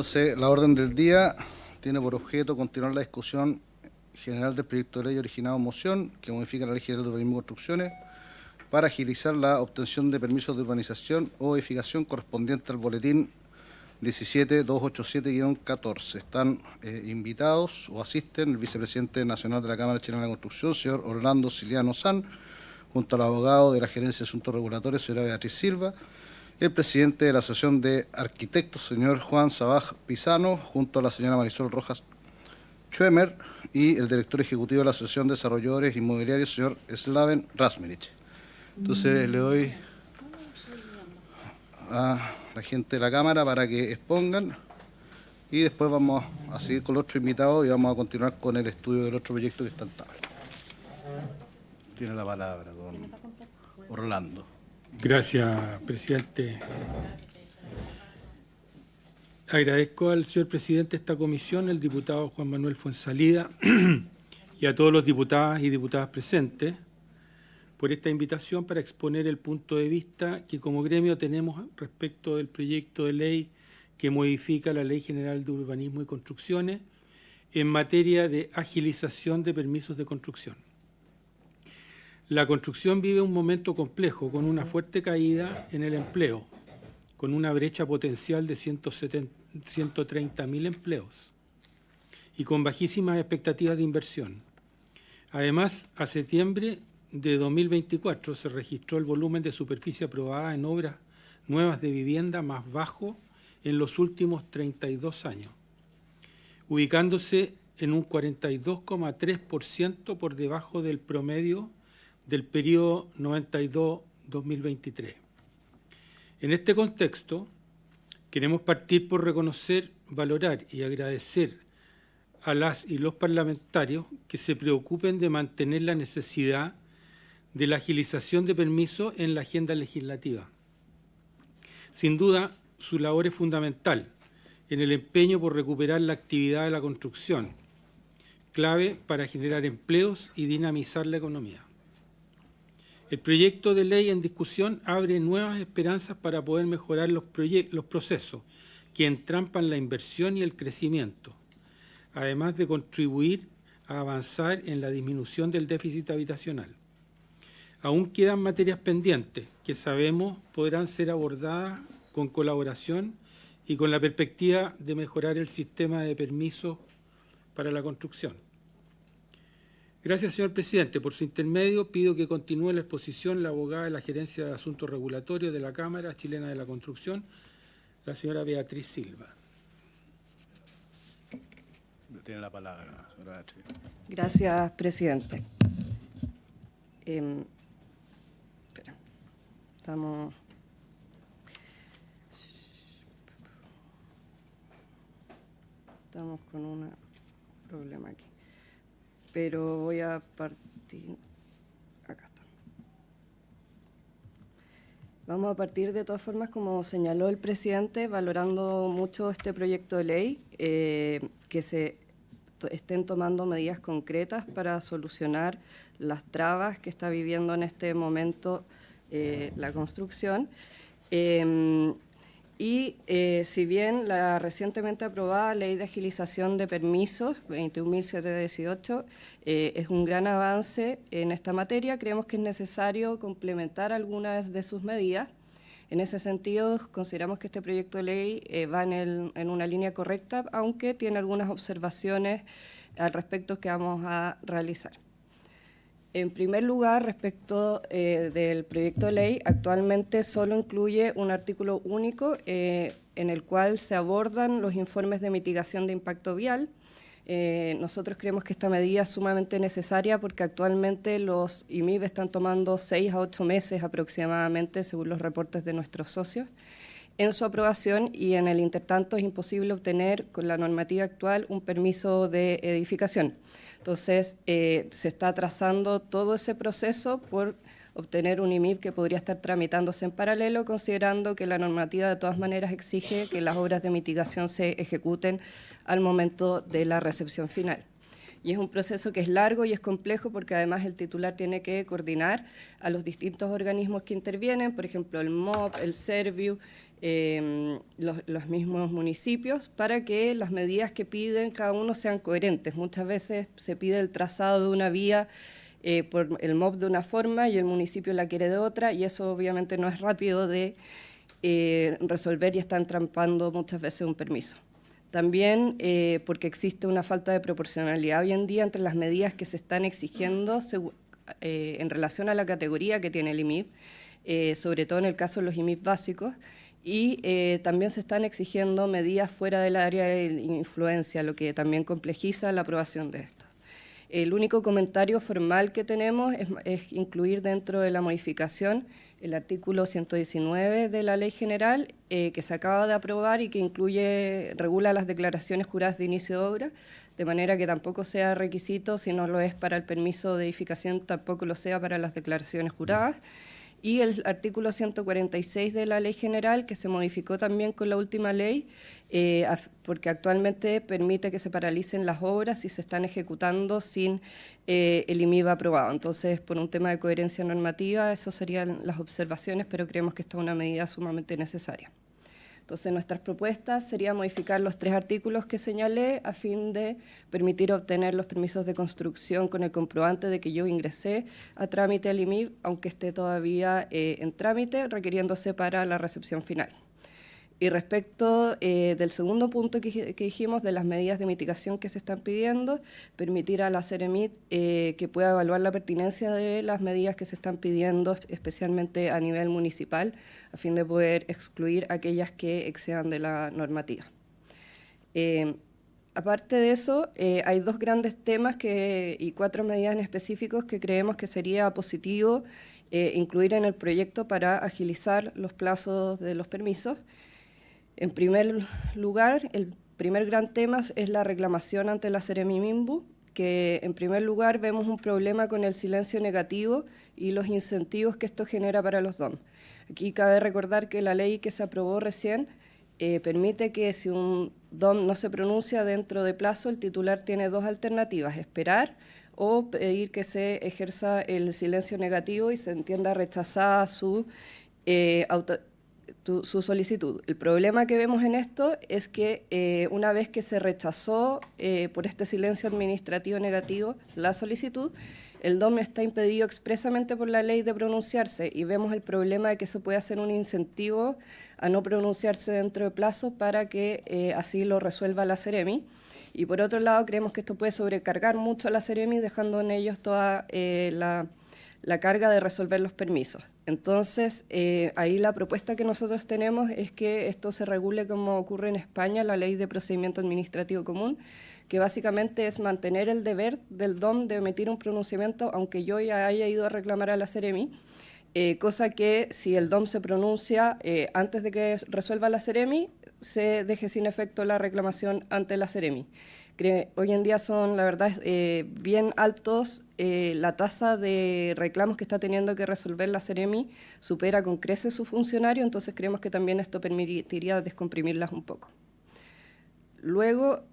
Entonces, la orden del día tiene por objeto continuar la discusión general del proyecto de ley originado en moción que modifica la Ley General de Urbanismo y Construcciones para agilizar la obtención de permisos de urbanización o edificación correspondiente al boletín 17287-14. Están invitados o asisten el vicepresidente nacional de la Cámara Chilena de la Construcción, señor Orlando Siliano San, junto al abogado de la Gerencia de Asuntos Regulatorios, señora Beatriz Silva, el presidente de la Asociación de Arquitectos, señor Juan Sabaj Pisano, junto a la señora Marisol Rojas Schwemer, y el director ejecutivo de la Asociación de Desarrolladores Inmobiliarios, señor Slaven Razmirich. Entonces le doy a la gente de la Cámara para que expongan y después vamos a seguir con los otros invitados y vamos a continuar con el estudio del otro proyecto que está en tabla. Tiene la palabra don Orlando. Gracias, presidente. Agradezco al señor presidente de esta comisión, el diputado Juan Manuel Fuenzalida, y a todos los diputadas y diputadas presentes por esta invitación para exponer el punto de vista que como gremio tenemos respecto del proyecto de ley que modifica la Ley General de Urbanismo y Construcciones en materia de agilización de permisos de construcción. La construcción vive un momento complejo con una fuerte caída en el empleo, con una brecha potencial de 130.000 empleos y con bajísimas expectativas de inversión. Además, a septiembre de 2024 se registró el volumen de superficie aprobada en obras nuevas de vivienda más bajo en los últimos 32 años, ubicándose en un 42,3% por debajo del promedio del periodo 92-2023. En este contexto, queremos partir por reconocer, valorar y agradecer a las y los parlamentarios que se preocupen de mantener la necesidad de la agilización de permisos en la agenda legislativa. Sin duda, su labor es fundamental en el empeño por recuperar la actividad de la construcción, clave para generar empleos y dinamizar la economía. El proyecto de ley en discusión abre nuevas esperanzas para poder mejorar los procesos que entrampan la inversión y el crecimiento, además de contribuir a avanzar en la disminución del déficit habitacional. Aún quedan materias pendientes que sabemos podrán ser abordadas con colaboración y con la perspectiva de mejorar el sistema de permisos para la construcción. Gracias, señor presidente. Por su intermedio, pido que continúe la exposición la abogada de la Gerencia de Asuntos Regulatorios de la Cámara Chilena de la Construcción, la señora Beatriz Silva. Tiene la palabra, señora Beatriz. Gracias, presidente. Estamos con un problema aquí. Pero voy a partir, acá está. Vamos a partir de todas formas, como señaló el presidente, valorando mucho este proyecto de ley, que se estén tomando medidas concretas para solucionar las trabas que está viviendo en este momento la construcción. Si bien la recientemente aprobada Ley de Agilización de Permisos, 21.718, es un gran avance en esta materia, creemos que es necesario complementar algunas de sus medidas. En ese sentido, consideramos que este proyecto de ley va en una línea correcta, aunque tiene algunas observaciones al respecto que vamos a realizar. En primer lugar, respecto del proyecto de ley, actualmente solo incluye un artículo único en el cual se abordan los informes de mitigación de impacto vial. Nosotros creemos que esta medida es sumamente necesaria porque actualmente los IMIB están tomando 6 a 8 meses aproximadamente, según los reportes de nuestros socios, en su aprobación, y en el intertanto es imposible obtener con la normativa actual un permiso de edificación. Entonces, se está atrasando todo ese proceso por obtener un IMIB que podría estar tramitándose en paralelo, considerando que la normativa de todas maneras exige que las obras de mitigación se ejecuten al momento de la recepción final. Y es un proceso que es largo y es complejo porque además el titular tiene que coordinar a los distintos organismos que intervienen, por ejemplo el MOP, el Serviu, los mismos municipios para que las medidas que piden cada uno sean coherentes. Muchas veces se pide el trazado de una vía por el MOB de una forma y el municipio la quiere de otra, y eso obviamente no es rápido de resolver y está entrampando muchas veces un permiso. También porque existe una falta de proporcionalidad hoy en día entre las medidas que se están exigiendo en relación a la categoría que tiene el IMIP, sobre todo en el caso de los IMIP básicos, y también se están exigiendo medidas fuera del área de influencia, lo que también complejiza la aprobación de esto. El único comentario formal que tenemos es incluir dentro de la modificación el artículo 119 de la Ley General, que se acaba de aprobar y que regula las declaraciones juradas de inicio de obra, de manera que tampoco sea requisito, si no lo es para el permiso de edificación, tampoco lo sea para las declaraciones juradas. Y el artículo 146 de la Ley General, que se modificó también con la última ley, porque actualmente permite que se paralicen las obras si se están ejecutando sin el IMIB aprobado. Entonces, por un tema de coherencia normativa, esas serían las observaciones, pero creemos que esta es una medida sumamente necesaria. Entonces, nuestras propuestas serían modificar los 3 artículos que señalé a fin de permitir obtener los permisos de construcción con el comprobante de que yo ingresé a trámite al IMIB, aunque esté todavía en trámite, requiriéndose para la recepción final. Y respecto del segundo punto que dijimos, de las medidas de mitigación que se están pidiendo, permitir a la Ceremit que pueda evaluar la pertinencia de las medidas que se están pidiendo, especialmente a nivel municipal, a fin de poder excluir aquellas que excedan de la normativa. Aparte de eso, hay 2 grandes temas y 4 medidas en específicos que creemos que sería positivo incluir en el proyecto para agilizar los plazos de los permisos. En primer lugar, el primer gran tema es la reclamación ante la Seremi Minbu, que en primer lugar vemos un problema con el silencio negativo y los incentivos que esto genera para los DOM. Aquí cabe recordar que la ley que se aprobó recién permite que si un DOM no se pronuncia dentro de plazo, el titular tiene 2 alternativas: esperar o pedir que se ejerza el silencio negativo y se entienda rechazada su solicitud. El problema que vemos en esto es que una vez que se rechazó por este silencio administrativo negativo la solicitud, el DOM está impedido expresamente por la ley de pronunciarse, y vemos el problema de que eso puede ser un incentivo a no pronunciarse dentro de plazo para que así lo resuelva la Ceremi. Y por otro lado, creemos que esto puede sobrecargar mucho a la Ceremi, dejando en ellos toda la carga de resolver los permisos. Entonces, ahí la propuesta que nosotros tenemos es que esto se regule como ocurre en España, la Ley de Procedimiento Administrativo Común, que básicamente es mantener el deber del DOM de emitir un pronunciamiento, aunque yo ya haya ido a reclamar a la Ceremi, cosa que si el DOM se pronuncia antes de que resuelva la Ceremi, se deje sin efecto la reclamación ante la Ceremi. Hoy en día son, la verdad, bien altos. La tasa de reclamos que está teniendo que resolver la Ceremi supera con creces su funcionario, entonces creemos que también esto permitiría descomprimirlas un poco. Luego,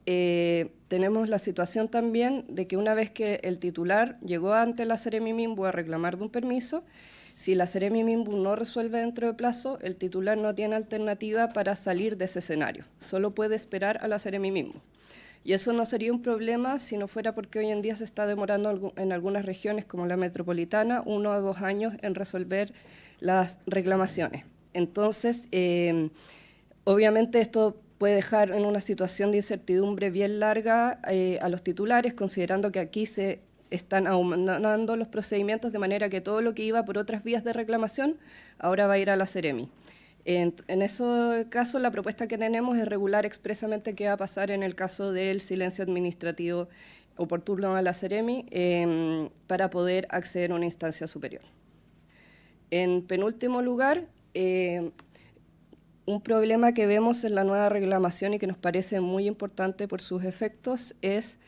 tenemos la situación también de que una vez que el titular llegó ante la Ceremi Minbu a reclamar de un permiso, si la Ceremi Minbu no resuelve dentro de plazo, el titular no tiene alternativa para salir de ese escenario, solo puede esperar a la Ceremi Minbu. Y eso no sería un problema si no fuera porque hoy en día se está demorando en algunas regiones, como la metropolitana, 1 a 2 años en resolver las reclamaciones. Entonces, obviamente esto puede dejar en una situación de incertidumbre bien larga a los titulares, considerando que aquí se están aumentando los procedimientos de manera que todo lo que iba por otras vías de reclamación ahora va a ir a la Ceremi. En ese caso, la propuesta que tenemos es regular expresamente qué va a pasar en el caso del silencio administrativo oportuno a la Ceremi para poder acceder a una instancia superior. En penúltimo lugar, un problema que vemos en la nueva reclamación y que nos parece muy importante por sus efectos es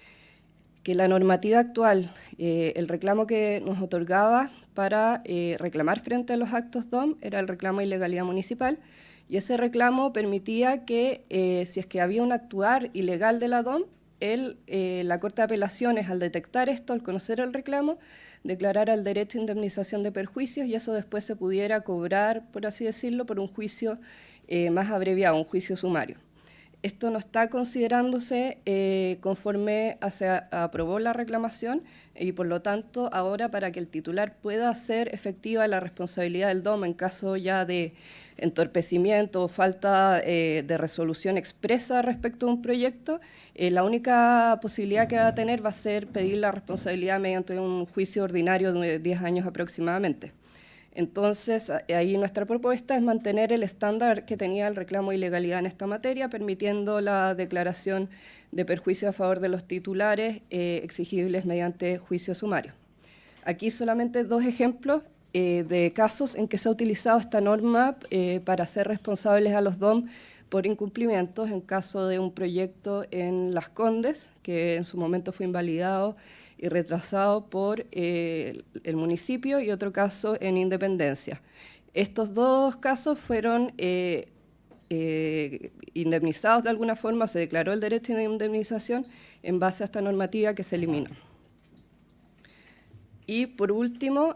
que la normativa actual, el reclamo que nos otorgaba para reclamar frente a los actos DOM era el reclamo de ilegalidad municipal, y ese reclamo permitía que si es que había un actuar ilegal de la DOM, la Corte de Apelaciones, al detectar esto, al conocer el reclamo, declarara el derecho a indemnización de perjuicios, y eso después se pudiera cobrar, por así decirlo, por un juicio más abreviado, un juicio sumario. Esto no está considerándose conforme se aprobó la reclamación y, por lo tanto, ahora para que el titular pueda hacer efectiva la responsabilidad del DOM en caso ya de entorpecimiento o falta de resolución expresa respecto a un proyecto, la única posibilidad que va a tener va a ser pedir la responsabilidad mediante un juicio ordinario de 10 años aproximadamente. Entonces, ahí nuestra propuesta es mantener el estándar que tenía el reclamo de ilegalidad en esta materia, permitiendo la declaración de perjuicio a favor de los titulares exigibles mediante juicio sumario. Aquí solamente 2 ejemplos de casos en que se ha utilizado esta norma para hacer responsables a los DOM por incumplimientos en caso de un proyecto en Las Condes, que en su momento fue invalidado y retrasado por el municipio, y otro caso en Independencia. Estos 2 casos fueron indemnizados de alguna forma, se declaró el derecho de indemnización en base a esta normativa que se eliminó. Y por último,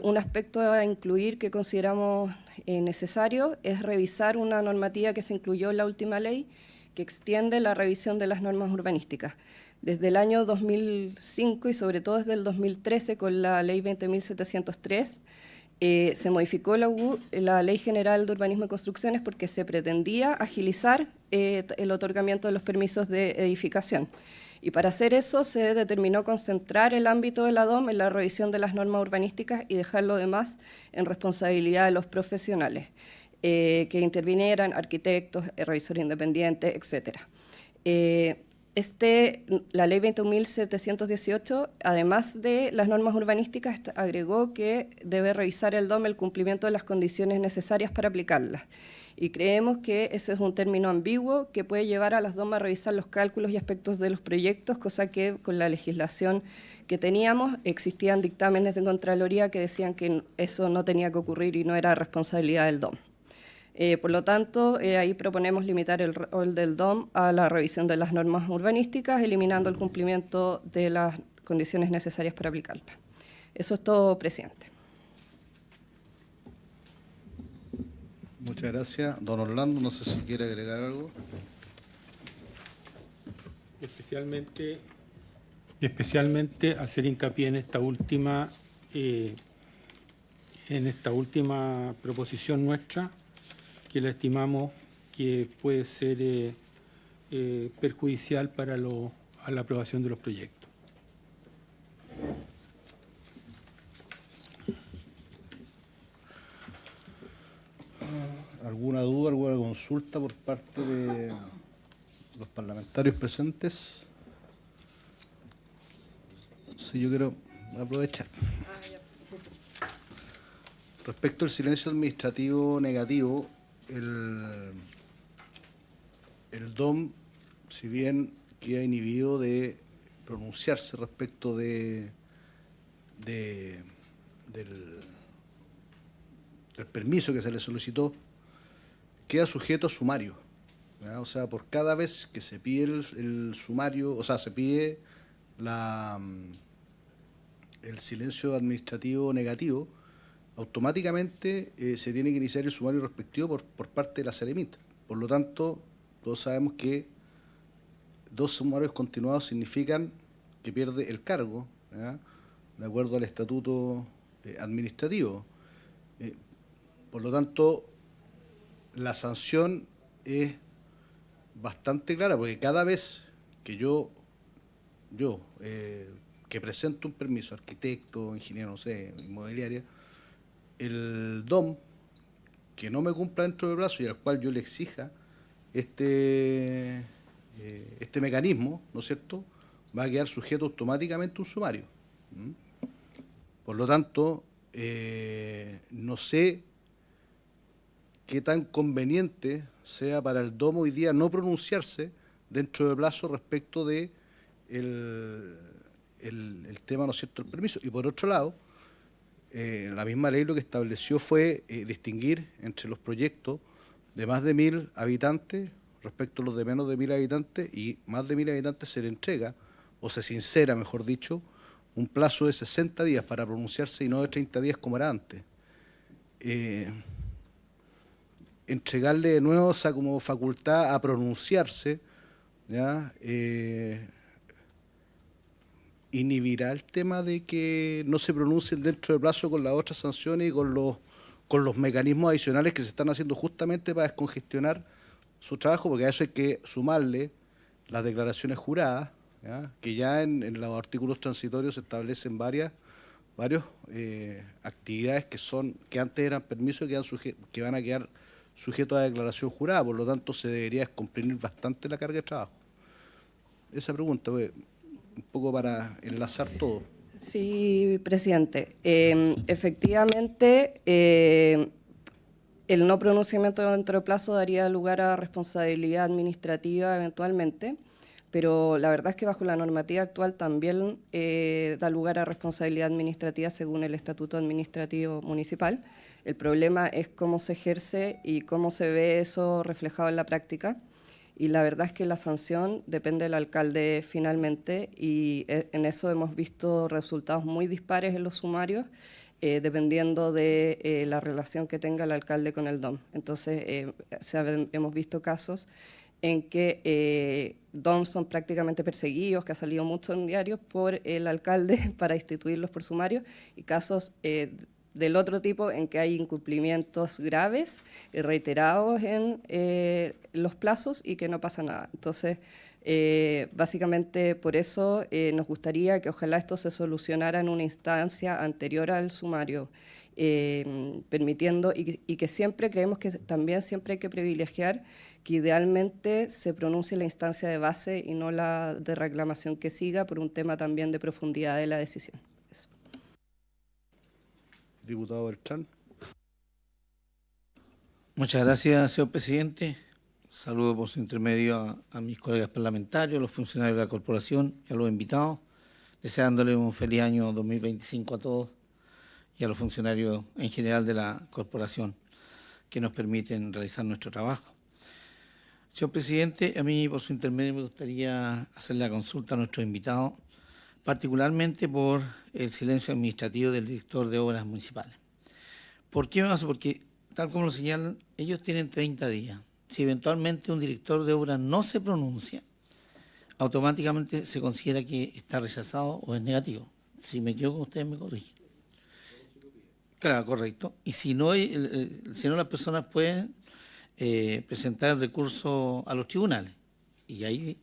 un aspecto a incluir que consideramos necesario es revisar una normativa que se incluyó en la última ley que extiende la revisión de las normas urbanísticas. Desde el año 2005 y sobre todo desde el 2013 con la ley 20.703 se modificó la Ley General de Urbanismo y Construcciones porque se pretendía agilizar el otorgamiento de los permisos de edificación. Y para hacer eso se determinó concentrar el ámbito de la DOM en la revisión de las normas urbanísticas y dejar lo demás en responsabilidad de los profesionales que intervinieran, arquitectos, revisores independientes, etc. La ley 21.718, además de las normas urbanísticas, agregó que debe revisar el DOM el cumplimiento de las condiciones necesarias para aplicarlas. Y creemos que ese es un término ambiguo que puede llevar a las DOM a revisar los cálculos y aspectos de los proyectos, cosa que con la legislación que teníamos existían dictámenes de Contraloría que decían que eso no tenía que ocurrir y no era responsabilidad del DOM. Por lo tanto, ahí proponemos limitar el rol del DOM a la revisión de las normas urbanísticas, eliminando el cumplimiento de las condiciones necesarias para aplicarlas. Eso es todo, presidente. Muchas gracias. Don Orlando, no sé si quiere agregar algo. Especialmente hacer hincapié en esta última proposición nuestra, que la estimamos que puede ser perjudicial para a la aprobación de los proyectos. ¿Alguna duda, alguna consulta por parte de los parlamentarios presentes? Sí, yo quiero aprovechar. Respecto al silencio administrativo negativo, el DOM, si bien queda inhibido de pronunciarse respecto del permiso que se le solicitó, queda sujeto a sumario, ¿ya? O sea, por cada vez que se pide el sumario, o sea, se pide el silencio administrativo negativo, automáticamente se tiene que iniciar el sumario respectivo por parte de la Ceremit. Por lo tanto, todos sabemos que 2 sumarios continuados significan que pierde el cargo, ¿ya? De acuerdo al estatuto administrativo. Por lo tanto, la sanción es bastante clara, porque cada vez que yo que presento un permiso, arquitecto, ingeniero, no sé, inmobiliaria, el DOM que no me cumpla dentro del plazo y al cual yo le exija este mecanismo, ¿no es cierto?, va a quedar sujeto automáticamente a un sumario. Por lo tanto, no sé qué tan conveniente sea para el DOM hoy día no pronunciarse dentro del plazo respecto de el tema, ¿no es cierto?, del permiso. Y por otro lado, la misma ley lo que estableció fue distinguir entre los proyectos de más de 1.000 habitantes respecto a los de menos de 1.000 habitantes, y más de 1.000 habitantes se le entrega, o se sincera, mejor dicho, un plazo de 60 días para pronunciarse y no de 30 días como era antes. entregarle de nuevo esa como facultad a pronunciarse, ¿ya? ¿Inhibirá el tema de que no se pronuncien dentro del plazo con las otras sanciones y con los mecanismos adicionales que se están haciendo justamente para descongestionar su trabajo? Porque a eso hay que sumarle las declaraciones juradas, ¿ya? Que ya en los artículos transitorios se establecen varias actividades que antes eran permisos que van a quedar sujetos a declaración jurada, por lo tanto se debería comprimir bastante la carga de trabajo. Esa pregunta, pues, un poco para enlazar todo. Sí, presidente. Efectivamente, el no pronunciamiento dentro de plazo daría lugar a responsabilidad administrativa eventualmente, pero la verdad es que bajo la normativa actual también da lugar a responsabilidad administrativa según el Estatuto Administrativo Municipal. El problema es cómo se ejerce y cómo se ve eso reflejado en la práctica. Y la verdad es que la sanción depende del alcalde finalmente, y en eso hemos visto resultados muy dispares en los sumarios, dependiendo de la relación que tenga el alcalde con el DOM. Entonces, hemos visto casos en que DOM son prácticamente perseguidos, que ha salido mucho en diarios, por el alcalde para instituirlos por sumario, y casos del otro tipo en que hay incumplimientos graves y reiterados en los plazos y que no pasa nada. Entonces, básicamente por eso nos gustaría que ojalá esto se solucionara en una instancia anterior al sumario, permitiendo, y que siempre creemos que también siempre hay que privilegiar que idealmente se pronuncie la instancia de base y no la de reclamación que siga, por un tema también de profundidad de la decisión. Eso. Diputado Beltrán. Muchas gracias, señor presidente. Saludo por su intermedio a mis colegas parlamentarios, a los funcionarios de la corporación y a los invitados, deseándoles un feliz año 2025 a todos y a los funcionarios en general de la corporación que nos permiten realizar nuestro trabajo. Señor presidente, a mí por su intermedio me gustaría hacer la consulta a nuestros invitados, particularmente por el silencio administrativo del director de obras municipales. ¿Por qué me baso? Porque, tal como lo señalan, ellos tienen 30 días. Si eventualmente un director de obras no se pronuncia, automáticamente se considera que está rechazado o es negativo. Si me equivoco, ustedes me corrigen. Claro, correcto. Y si no las personas pueden presentar el recurso a los tribunales. Y ahí,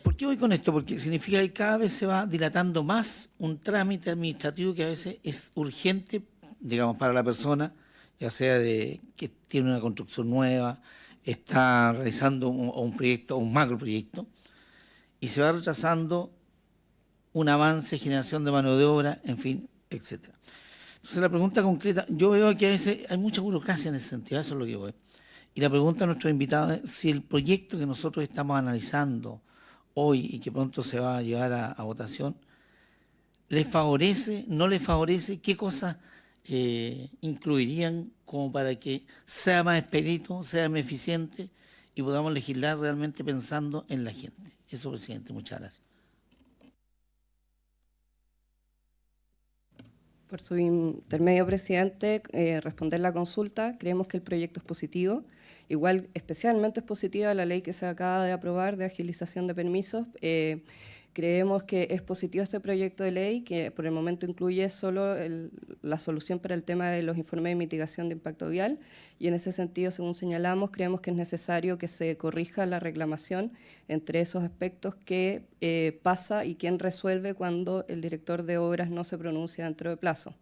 ¿por qué voy con esto? Porque significa que cada vez se va dilatando más un trámite administrativo que a veces es urgente, digamos, para la persona, ya sea de que tiene una construcción nueva, está realizando un proyecto, un macroproyecto, y se va retrasando un avance, generación de mano de obra, en fin, etcétera. Entonces la pregunta concreta, yo veo que a veces hay mucha burocracia en ese sentido, eso es lo que voy. Y la pregunta a nuestros invitados es si el proyecto que nosotros estamos analizando hoy y que pronto se va a llevar a votación, ¿les favorece, no les favorece? ¿Qué cosas incluirían como para que sea más expedito, sea más eficiente y podamos legislar realmente pensando en la gente? Eso, presidente, muchas gracias. Por su intermedio, presidente, responder la consulta. Creemos que el proyecto es positivo. Igual, especialmente es positiva la ley que se acaba de aprobar de agilización de permisos. Creemos que es positivo este proyecto de ley, que por el momento incluye solo la solución para el tema de los informes de mitigación de impacto vial, y en ese sentido, según señalamos, creemos que es necesario que se corrija la reclamación entre esos aspectos que pasa y quién resuelve cuando el director de obras no se pronuncia dentro de plazo.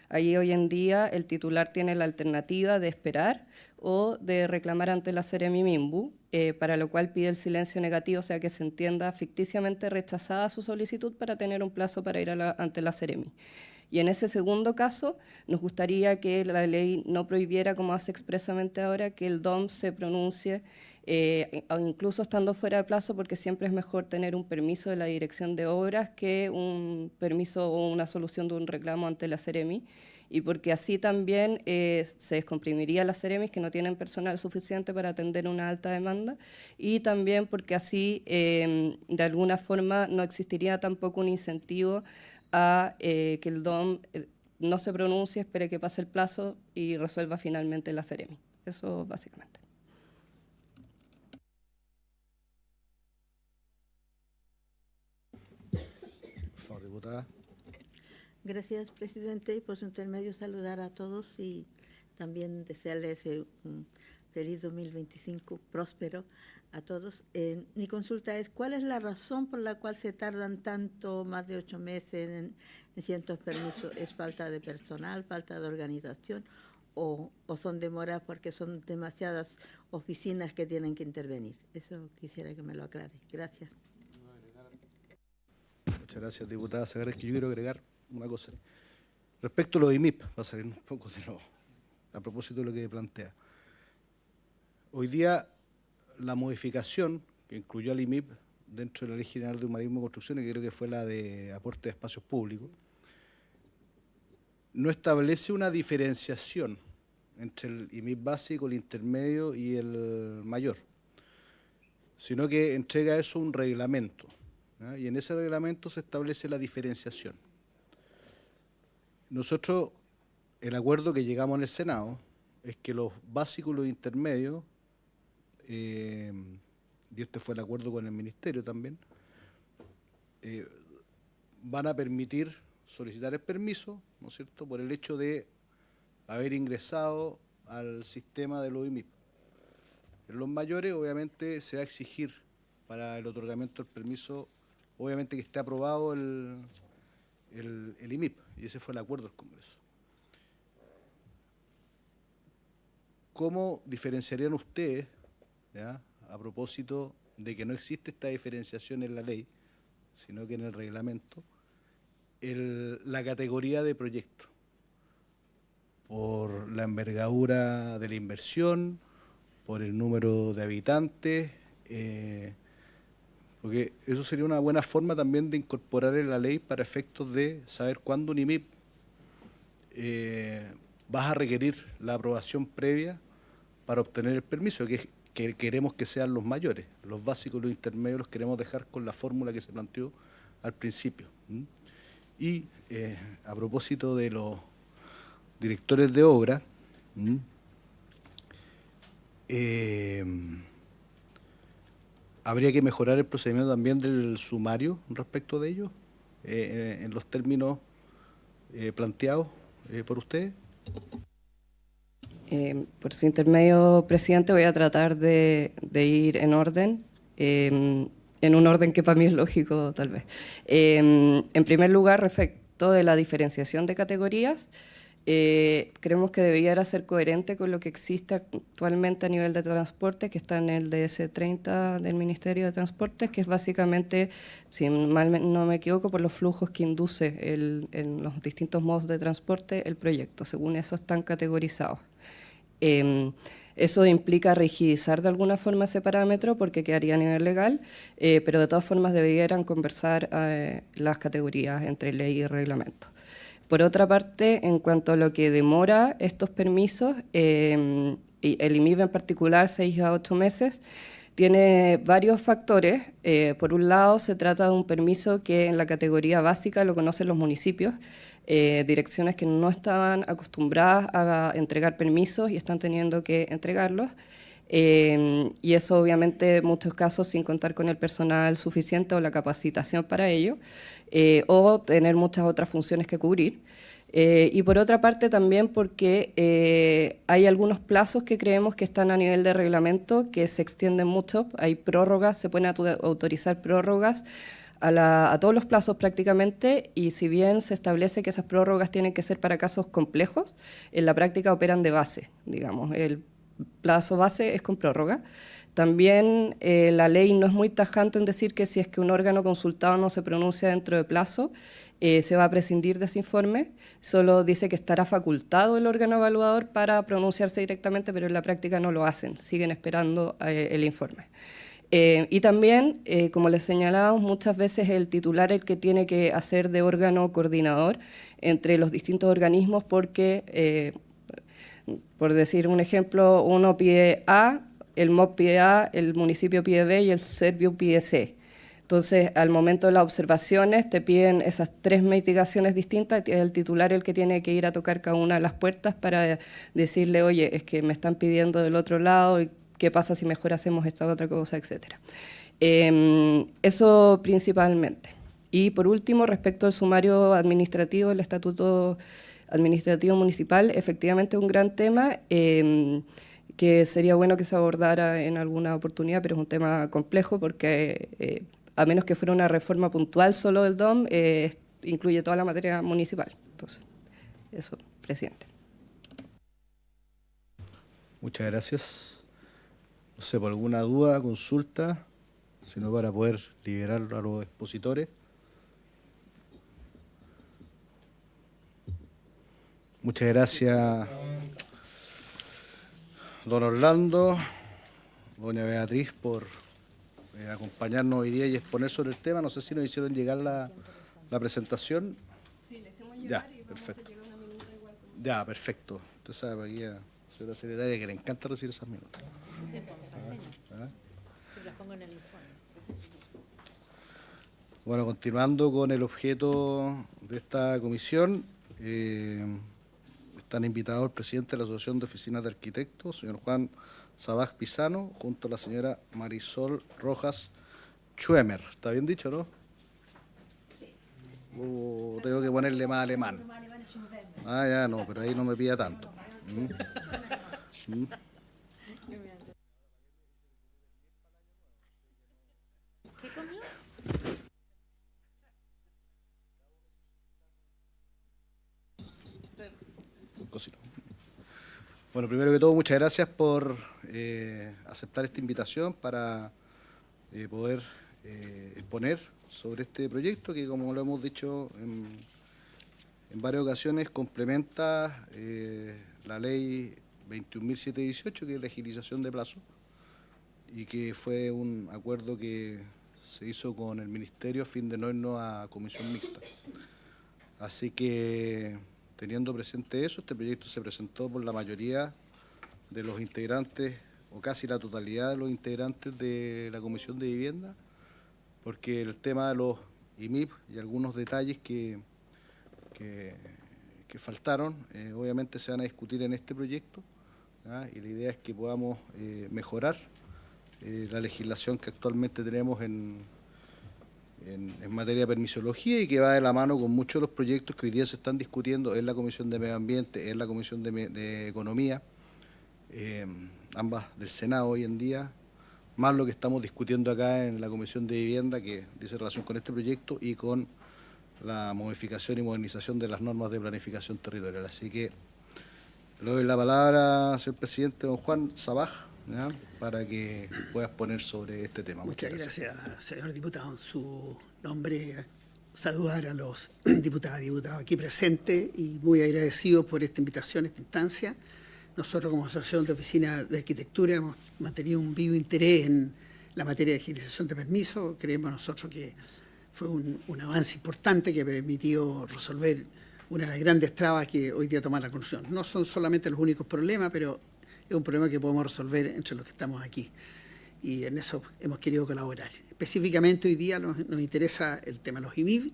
Ahí hoy en día el titular tiene la alternativa de esperar o de reclamar ante la Seremi Minbu, para lo cual pide el silencio negativo, o sea que se entienda ficticiamente rechazada su solicitud para tener un plazo para ir ante la Seremi. Y en ese segundo caso, nos gustaría que la ley no prohibiera, como hace expresamente ahora, que el DOM se pronuncie, incluso estando fuera de plazo, porque siempre es mejor tener un permiso de la Dirección de Obras que un permiso o una solución de un reclamo ante la Seremi, y porque así también se descomprimiría las Seremis, que no tienen personal suficiente para atender una alta demanda, y también porque así de alguna forma no existiría tampoco un incentivo a que el DOM no se pronuncie, espere que pase el plazo y resuelva finalmente la Seremi. Eso básicamente. Por favor, diputada. Gracias, presidente, y por su intermedio saludar a todos y también desearles un feliz 2025, próspero a todos. Mi consulta es, ¿cuál es la razón por la cual se tardan tanto, más de 8 meses en ciertos permisos? ¿Es falta de personal, falta de organización o son demoras porque son demasiadas oficinas que tienen que intervenir? Eso quisiera que me lo aclare. Gracias. Muchas gracias, diputada Sagara. Es que yo quiero agregar una cosa. Respecto a lo de IMIP, va a salir un poco de lo, a propósito de lo que plantea. Hoy día, la modificación que incluyó al IMIP dentro de la Ley General de Urbanismo y Construcción, que creo que fue la de aporte de espacios públicos, no establece una diferenciación entre el IMIP básico, el intermedio y el mayor, sino que entrega eso un reglamento, ¿ya? Y en ese reglamento se establece la diferenciación. Nosotros, el acuerdo que llegamos en el Senado es que los básicos y los intermedios, y este fue el acuerdo con el Ministerio también, van a permitir solicitar el permiso, ¿no es cierto?, por el hecho de haber ingresado al sistema de los IMIP. En los mayores, obviamente, se va a exigir para el otorgamiento del permiso, obviamente que esté aprobado el IMIP, y ese fue el acuerdo del Congreso. ¿Cómo diferenciarían ustedes, ya, a propósito de que no existe esta diferenciación en la ley, sino que en el reglamento, la categoría de proyecto? ¿Por la envergadura de la inversión? ¿Por el número de habitantes? Porque eso sería una buena forma también de incorporar en la ley para efectos de saber cuándo un IMIP vas a requerir la aprobación previa para obtener el permiso, que queremos que sean los mayores. Los básicos y los intermedios los queremos dejar con la fórmula que se planteó al principio. Y a propósito de los directores de obra, habría que mejorar el procedimiento también del sumario respecto de ellos, en los términos planteados por ustedes. Por su intermedio, presidente, voy a tratar de ir en orden, en un orden que para mí es lógico, tal vez. En primer lugar, respecto de la diferenciación de categorías, creemos que debiera ser coherente con lo que existe actualmente a nivel de transporte, que está en el DS30 del Ministerio de Transportes, que es básicamente, si mal no me equivoco, por los flujos que induce en los distintos modos de transporte el proyecto. Según eso están categorizados. Eso implica rigidizar de alguna forma ese parámetro porque quedaría a nivel legal, pero de todas formas debieran conversar las categorías entre ley y reglamento. Por otra parte, en cuanto a lo que demora estos permisos, y el IMIP en particular, 6 a 8 meses, tiene varios factores. Por un lado, se trata de un permiso que en la categoría básica lo conocen los municipios, direcciones que no estaban acostumbradas a entregar permisos y están teniendo que entregarlos. Y eso obviamente en muchos casos sin contar con el personal suficiente o la capacitación para ello, o tener muchas otras funciones que cubrir. Y por otra parte también porque hay algunos plazos que creemos que están a nivel de reglamento que se extienden mucho, hay prórrogas, se pueden autorizar prórrogas a todos los plazos prácticamente, y si bien se establece que esas prórrogas tienen que ser para casos complejos, en la práctica operan de base, digamos, el plazo base es con prórroga. También la ley no es muy tajante en decir que si es que un órgano consultado no se pronuncia dentro de plazo, se va a prescindir de ese informe, solo dice que estará facultado el órgano evaluador para pronunciarse directamente, pero en la práctica no lo hacen, siguen esperando el informe. Y también, como les señalábamos, muchas veces el titular es el que tiene que hacer de órgano coordinador entre los distintos organismos porque, por decir un ejemplo, uno pide A, el MOP pide A, el municipio pide B y el Servio pide C. Entonces, al momento de las observaciones, te piden esas 3 mitigaciones distintas, es el titular el que tiene que ir a tocar cada una de las puertas para decirle, oye, es que me están pidiendo del otro lado, y ¿qué pasa si mejor hacemos esta otra cosa, etcétera? Eso principalmente. Y por último, respecto al sumario administrativo, el estatuto administrativo municipal, efectivamente es un gran tema, que sería bueno que se abordara en alguna oportunidad, pero es un tema complejo porque a menos que fuera una reforma puntual solo del DOM, incluye toda la materia municipal. Entonces, eso, presidente. Muchas gracias. No sé, por alguna duda, consulta, sino para poder liberar a los expositores. Muchas gracias, don Orlando, doña Beatriz, por acompañarnos hoy día y exponer sobre el tema. No sé si nos hicieron llegar la presentación. Sí, le hicimos llegar. Ya, perfecto. Ya, perfecto. Usted sabe, aquí a señora secretaria, que le encanta recibir esas minutas. Bueno, continuando con el objeto de esta comisión, están invitados el presidente de la Asociación de Oficinas de Arquitectos, señor Juan Sabaj Pisano, junto a la señora Marisol Rojas Schuemer. ¿Está bien dicho, no? Sí. Tengo que ponerle más alemán. Ah, ya, no, pero ahí no me pida tanto. ¿Qué comió? Bueno, primero que todo, muchas gracias por aceptar esta invitación para poder exponer sobre este proyecto que, como lo hemos dicho en varias ocasiones, complementa la ley 21.718, que es la agilización de plazo, y que fue un acuerdo que se hizo con el Ministerio a fin de no irnos a comisión mixta. Así que, teniendo presente eso, este proyecto se presentó por la mayoría de los integrantes, o casi la totalidad de los integrantes de la Comisión de Vivienda, porque el tema de los IMIP y algunos detalles que faltaron, obviamente se van a discutir en este proyecto, ¿ya? Y la idea es que podamos mejorar la legislación que actualmente tenemos en materia de permisología y que va de la mano con muchos de los proyectos que hoy día se están discutiendo en la Comisión de Medio Ambiente, en la Comisión de Economía, ambas del Senado hoy en día, más lo que estamos discutiendo acá en la Comisión de Vivienda, que dice relación con este proyecto y con la modificación y modernización de las normas de planificación territorial. Así que le doy la palabra, señor presidente, don Juan Sabaj, ¿ya?, para que pueda exponer sobre este tema. Muchas gracias, señor diputado. En su nombre, saludar a los diputadas y diputados aquí presentes y muy agradecidos por esta invitación, esta instancia. Nosotros, como Asociación de Oficinas de Arquitectura, hemos mantenido un vivo interés en la materia de agilización de permisos. Creemos nosotros que fue un avance importante que permitió resolver una de las grandes trabas que hoy día toma la Constitución. No son solamente los únicos problemas, pero es un problema que podemos resolver entre los que estamos aquí. Y en eso hemos querido colaborar. Específicamente hoy día nos interesa el tema de los IMIB,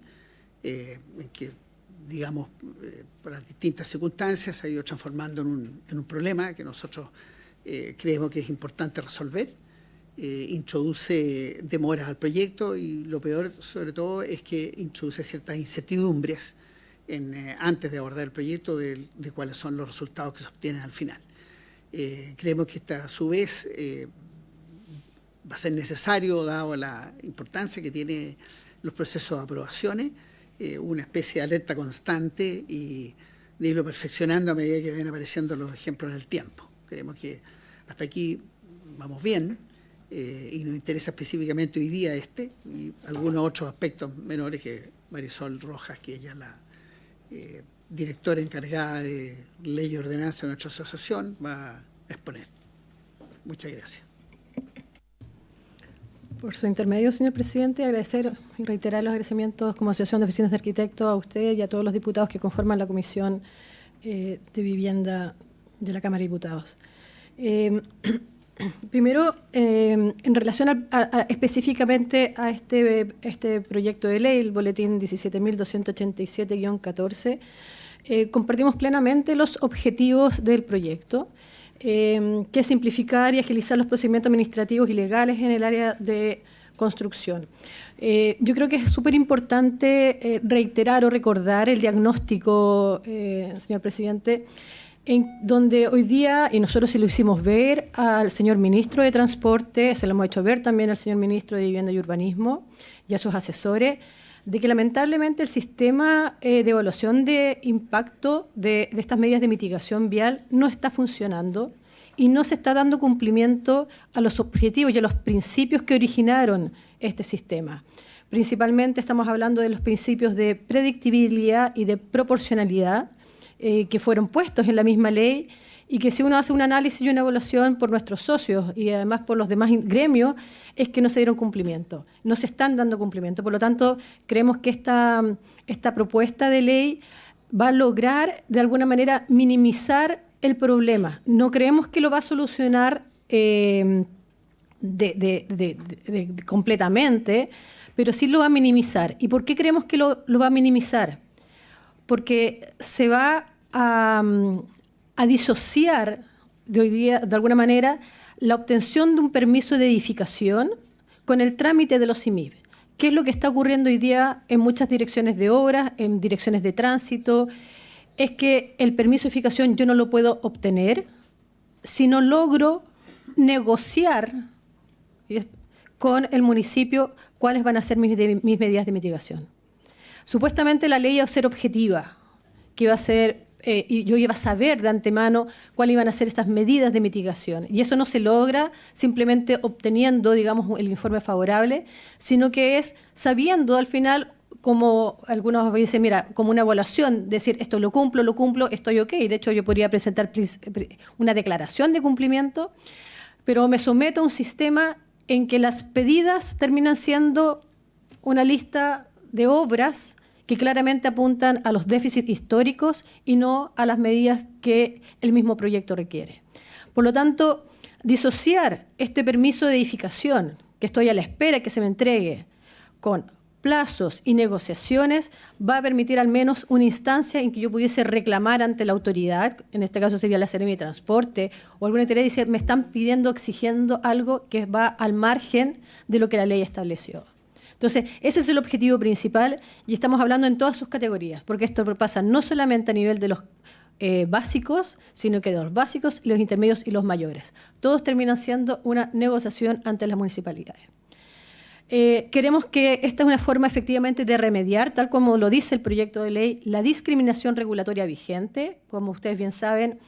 en que, digamos, por las distintas circunstancias se ha ido transformando en un problema que nosotros creemos que es importante resolver. Introduce demoras al proyecto y lo peor, sobre todo, es que introduce ciertas incertidumbres antes de abordar el proyecto de cuáles son los resultados que se obtienen al final. Creemos que esta, a su vez, va a ser necesario, dado la importancia que tienen los procesos de aprobaciones, una especie de alerta constante y de irlo perfeccionando a medida que vayan apareciendo los ejemplos en el tiempo. Creemos que hasta aquí vamos bien y nos interesa específicamente hoy día y algunos otros aspectos menores que Marisol Rojas, que ella es la directora encargada de ley y ordenanza de nuestra asociación, va a exponer. Muchas gracias. Por su intermedio, señor presidente, agradecer y reiterar los agradecimientos como Asociación de Oficinas de Arquitectos a usted y a todos los diputados que conforman la Comisión de Vivienda de la Cámara de Diputados. Primero, en relación específicamente a este proyecto de ley, el boletín 17.287-14, compartimos plenamente los objetivos del proyecto, que es simplificar y agilizar los procedimientos administrativos y legales en el área de construcción. Yo creo que es súper importante reiterar o recordar el diagnóstico, señor presidente, en donde hoy día, y nosotros se lo hicimos ver al señor ministro de Transporte, se lo hemos hecho ver también al señor ministro de Vivienda y Urbanismo y a sus asesores, de que lamentablemente el sistema de evaluación de impacto de estas medidas de mitigación vial no está funcionando y no se está dando cumplimiento a los objetivos y a los principios que originaron este sistema. Principalmente estamos hablando de los principios de predictibilidad y de proporcionalidad, que fueron puestos en la misma ley y que si uno hace un análisis y una evaluación por nuestros socios y además por los demás gremios, es que no se dieron cumplimiento, no se están dando cumplimiento. Por lo tanto, creemos que esta propuesta de ley va a lograr de alguna manera minimizar el problema. No creemos que lo va a solucionar completamente, pero sí lo va a minimizar. ¿Y por qué creemos que lo va a minimizar? Porque se va a disociar de hoy día, de alguna manera, la obtención de un permiso de edificación con el trámite de los CIMIB. ¿Qué es lo que está ocurriendo hoy día en muchas direcciones de obras, en direcciones de tránsito? Es que el permiso de edificación yo no lo puedo obtener si no logro negociar con el municipio cuáles van a ser mis medidas de mitigación. Supuestamente la ley iba a ser objetiva, que iba a ser, y yo iba a saber de antemano cuáles iban a ser estas medidas de mitigación. Y eso no se logra simplemente obteniendo, digamos, el informe favorable, sino que es sabiendo al final, como algunos dicen, mira, como una evaluación, decir esto lo cumplo, estoy ok. De hecho, yo podría presentar una declaración de cumplimiento, pero me someto a un sistema en que las pedidas terminan siendo una lista de obras que claramente apuntan a los déficits históricos y no a las medidas que el mismo proyecto requiere. Por lo tanto, disociar este permiso de edificación, que estoy a la espera que se me entregue, con plazos y negociaciones, va a permitir al menos una instancia en que yo pudiese reclamar ante la autoridad, en este caso sería la Seremi de Transporte, o alguna autoridad, y decir, me están pidiendo, exigiendo algo que va al margen de lo que la ley estableció. Entonces, ese es el objetivo principal y estamos hablando en todas sus categorías, porque esto pasa no solamente a nivel de los básicos, sino que de los básicos, los intermedios y los mayores. Todos terminan siendo una negociación ante las municipalidades. Queremos que esta es una forma efectivamente de remediar, tal como lo dice el proyecto de ley, la discriminación regulatoria vigente. Como ustedes bien saben,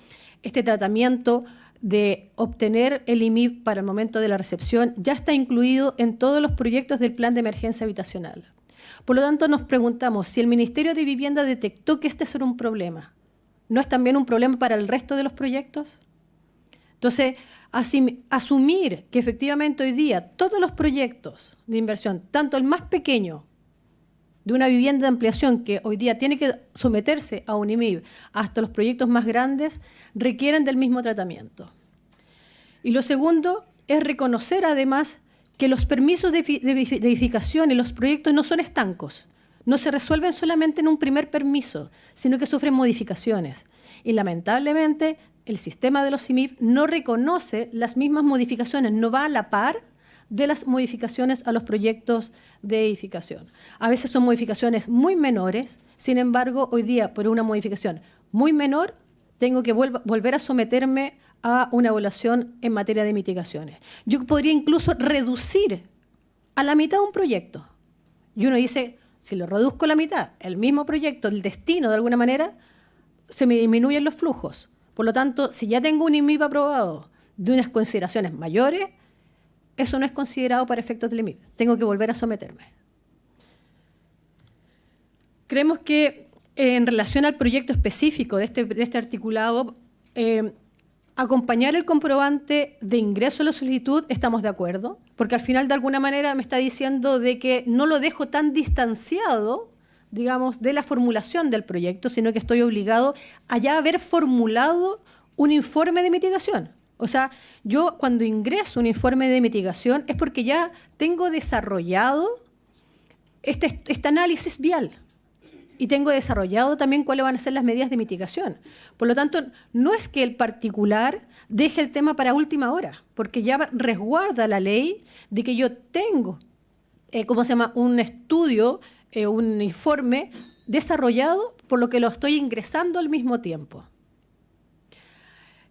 este tratamiento de obtener el IMIB para el momento de la recepción ya está incluido en todos los proyectos del Plan de Emergencia Habitacional. Por lo tanto, nos preguntamos si el Ministerio de Vivienda detectó que este es un problema. ¿No es también un problema para el resto de los proyectos? Entonces, asumir que efectivamente hoy día todos los proyectos de inversión, tanto el más pequeño de una vivienda de ampliación que hoy día tiene que someterse a un IMIB, hasta los proyectos más grandes, requieren del mismo tratamiento. Y lo segundo es reconocer además que los permisos de edificación y los proyectos no son estancos, no se resuelven solamente en un primer permiso, sino que sufren modificaciones. Y lamentablemente el sistema de los CIMIB no reconoce las mismas modificaciones, no va a la par de las modificaciones a los proyectos de edificación. A veces son modificaciones muy menores, sin embargo, hoy día, por una modificación muy menor, tengo que volver a someterme a una evaluación en materia de mitigaciones. Yo podría incluso reducir a la mitad un proyecto. Y uno dice, si lo reduzco a la mitad, el mismo proyecto, el destino de alguna manera, se me disminuyen los flujos. Por lo tanto, si ya tengo un IMIB aprobado de unas consideraciones mayores, eso no es considerado para efectos del IMIB. Tengo que volver a someterme. Creemos que en relación al proyecto específico de este articulado, acompañar el comprobante de ingreso a la solicitud, estamos de acuerdo, porque al final de alguna manera me está diciendo de que no lo dejo tan distanciado, digamos, de la formulación del proyecto, sino que estoy obligado a ya haber formulado un informe de mitigación. O sea, yo cuando ingreso un informe de mitigación es porque ya tengo desarrollado este análisis vial y tengo desarrollado también cuáles van a ser las medidas de mitigación. Por lo tanto, no es que el particular deje el tema para última hora, porque ya resguarda la ley de que yo tengo, un estudio, un informe desarrollado, por lo que lo estoy ingresando al mismo tiempo.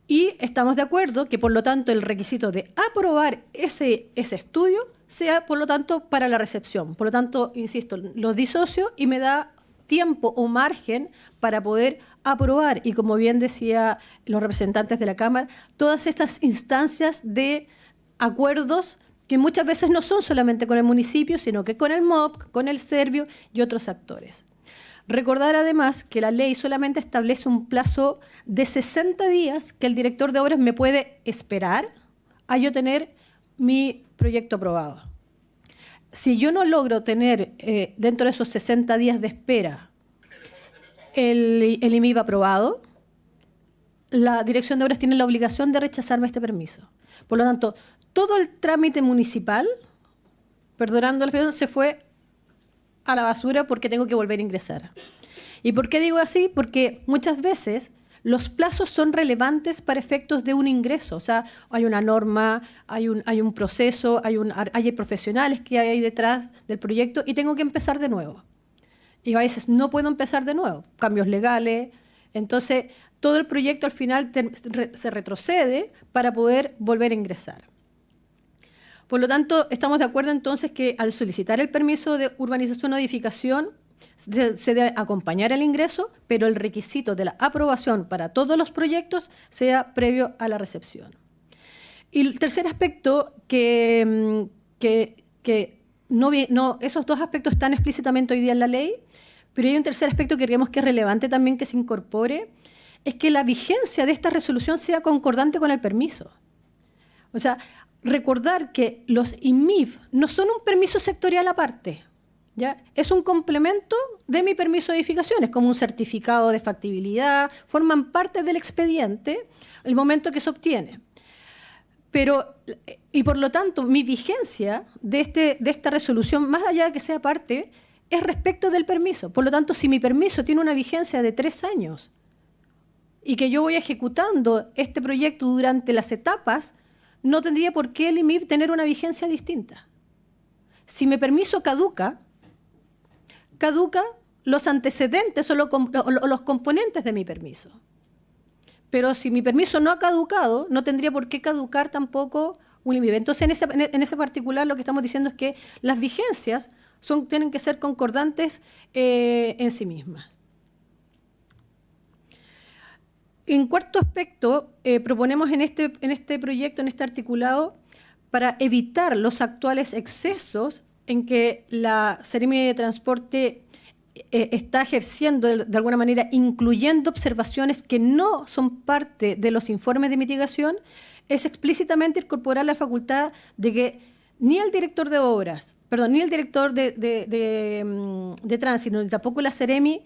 Y estamos de acuerdo que, por lo tanto, el requisito de aprobar ese estudio sea, por lo tanto, para la recepción. Por lo tanto, insisto, lo disocio y me da tiempo o margen para poder aprobar, y como bien decía los representantes de la Cámara, todas estas instancias de acuerdos que muchas veces no son solamente con el municipio, sino que con el MOP, con el Servio y otros actores. Recordar además que la ley solamente establece un plazo de 60 días que el director de obras me puede esperar a yo tener mi proyecto aprobado. Si yo no logro tener dentro de esos 60 días de espera el IMIB aprobado, la dirección de obras tiene la obligación de rechazarme este permiso. Por lo tanto, todo el trámite municipal, perdonando la expresión, se fue a la basura porque tengo que volver a ingresar. ¿Y por qué digo así? Porque muchas veces los plazos son relevantes para efectos de un ingreso. O sea, hay una norma, hay un proceso, hay profesionales que hay detrás del proyecto y tengo que empezar de nuevo. Y a veces no puedo empezar de nuevo, cambios legales. Entonces, todo el proyecto al final se retrocede para poder volver a ingresar. Por lo tanto, estamos de acuerdo entonces que al solicitar el permiso de urbanización o edificación se debe acompañar el ingreso, pero el requisito de la aprobación para todos los proyectos sea previo a la recepción. Y el tercer aspecto esos dos aspectos están explícitamente hoy día en la ley, pero hay un tercer aspecto que creemos que es relevante también que se incorpore, es que la vigencia de esta resolución sea concordante con el permiso. O sea, recordar que los IMIB no son un permiso sectorial aparte, ¿ya? Es un complemento de mi permiso de edificación, es como un certificado de factibilidad, forman parte del expediente el momento que se obtiene. Y por lo tanto, mi vigencia de esta resolución, más allá de que sea parte, es respecto del permiso. Por lo tanto, si mi permiso tiene una vigencia de 3 años y que yo voy ejecutando este proyecto durante las etapas, no tendría por qué el IMIB tener una vigencia distinta. Si mi permiso caduca los antecedentes o los componentes de mi permiso. Pero si mi permiso no ha caducado, no tendría por qué caducar tampoco un IMIB. Entonces, en ese particular, lo que estamos diciendo es que las vigencias tienen que ser concordantes en sí mismas. En cuarto aspecto, proponemos en este proyecto, en este articulado, para evitar los actuales excesos en que la Seremi de Transporte está ejerciendo de alguna manera, incluyendo observaciones que no son parte de los informes de mitigación, es explícitamente incorporar la facultad de que ni el director de obras, ni el director de tránsito, ni tampoco la Seremi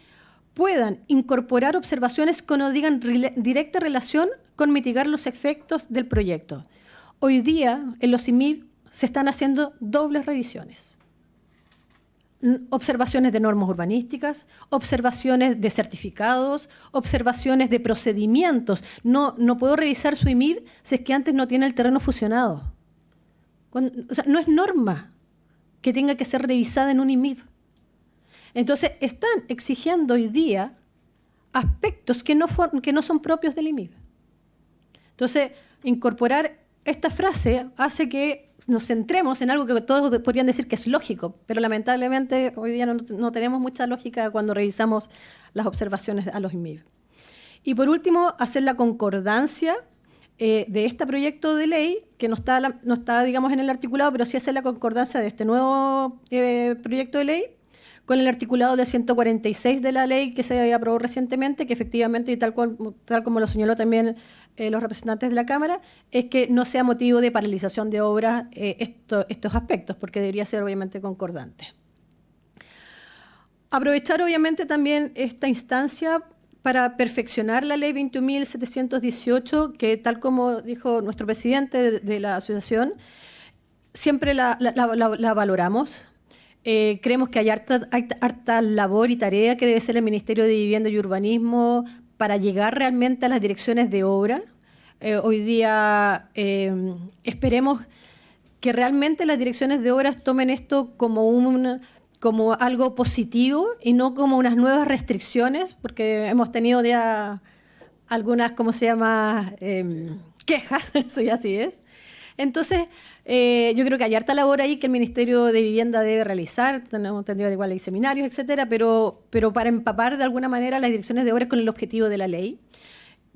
puedan incorporar observaciones que no digan directa relación con mitigar los efectos del proyecto. Hoy día, en los IMIB se están haciendo dobles revisiones. Observaciones de normas urbanísticas, observaciones de certificados, observaciones de procedimientos. No puedo revisar su IMIB si es que antes no tiene el terreno fusionado. No es norma que tenga que ser revisada en un IMIB. Entonces, están exigiendo hoy día aspectos que no son propios del IMIB. Entonces, incorporar esta frase hace que nos centremos en algo que todos podrían decir que es lógico, pero lamentablemente hoy día no tenemos mucha lógica cuando revisamos las observaciones a los IMIB. Y por último, hacer la concordancia de este proyecto de ley, que no está, digamos, en el articulado, pero sí hacer la concordancia de este nuevo proyecto de ley con el articulado del 146 de la ley que se aprobó recientemente, que efectivamente, y tal como lo señaló también los representantes de la Cámara, es que no sea motivo de paralización de obras estos aspectos, porque debería ser obviamente concordante. Aprovechar obviamente también esta instancia para perfeccionar la ley 21.718, que tal como dijo nuestro presidente de la asociación, siempre la valoramos. Creemos que hay harta labor y tarea que debe ser el Ministerio de Vivienda y Urbanismo para llegar realmente a las direcciones de obra. Hoy día esperemos que realmente las direcciones de obras tomen esto como algo positivo y no como unas nuevas restricciones, porque hemos tenido ya algunas, quejas, sí, así es. Entonces, yo creo que hay harta labor ahí que el Ministerio de Vivienda debe realizar. Tenemos entendido igual hay seminarios, etcétera, pero para empapar de alguna manera las direcciones de obras con el objetivo de la ley.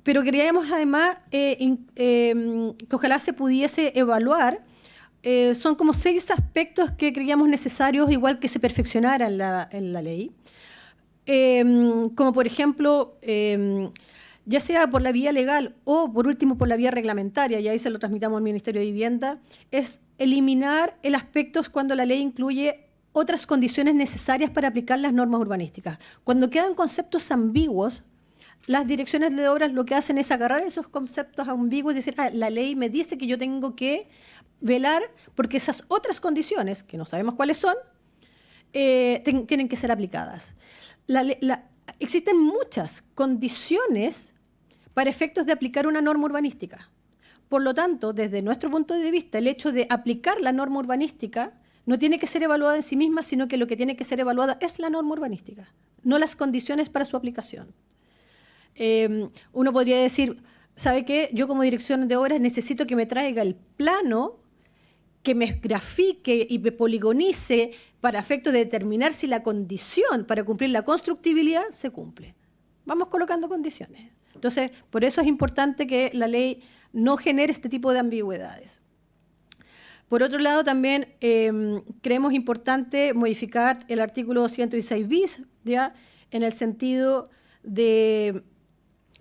Pero queríamos además que ojalá se pudiese evaluar. Son como 6 aspectos que creíamos necesarios, igual que se perfeccionara en la ley. Como por ejemplo, ya sea por la vía legal o por último por la vía reglamentaria, y ahí se lo transmitamos al Ministerio de Vivienda, es eliminar el aspecto cuando la ley incluye otras condiciones necesarias para aplicar las normas urbanísticas. Cuando quedan conceptos ambiguos, las direcciones de obras lo que hacen es agarrar esos conceptos ambiguos y decir, la ley me dice que yo tengo que velar porque esas otras condiciones, que no sabemos cuáles son, tienen que ser aplicadas. Existen muchas condiciones para efectos de aplicar una norma urbanística. Por lo tanto, desde nuestro punto de vista, el hecho de aplicar la norma urbanística no tiene que ser evaluada en sí misma, sino que lo que tiene que ser evaluada es la norma urbanística, no las condiciones para su aplicación. Uno podría decir, ¿sabe qué? Yo como dirección de obras necesito que me traiga el plano, que me grafique y me poligonice para efectos de determinar si la condición para cumplir la constructibilidad se cumple. Vamos colocando condiciones. Entonces, por eso es importante que la ley no genere este tipo de ambigüedades. Por otro lado, también creemos importante modificar el artículo 116 bis, ¿ya? En el sentido de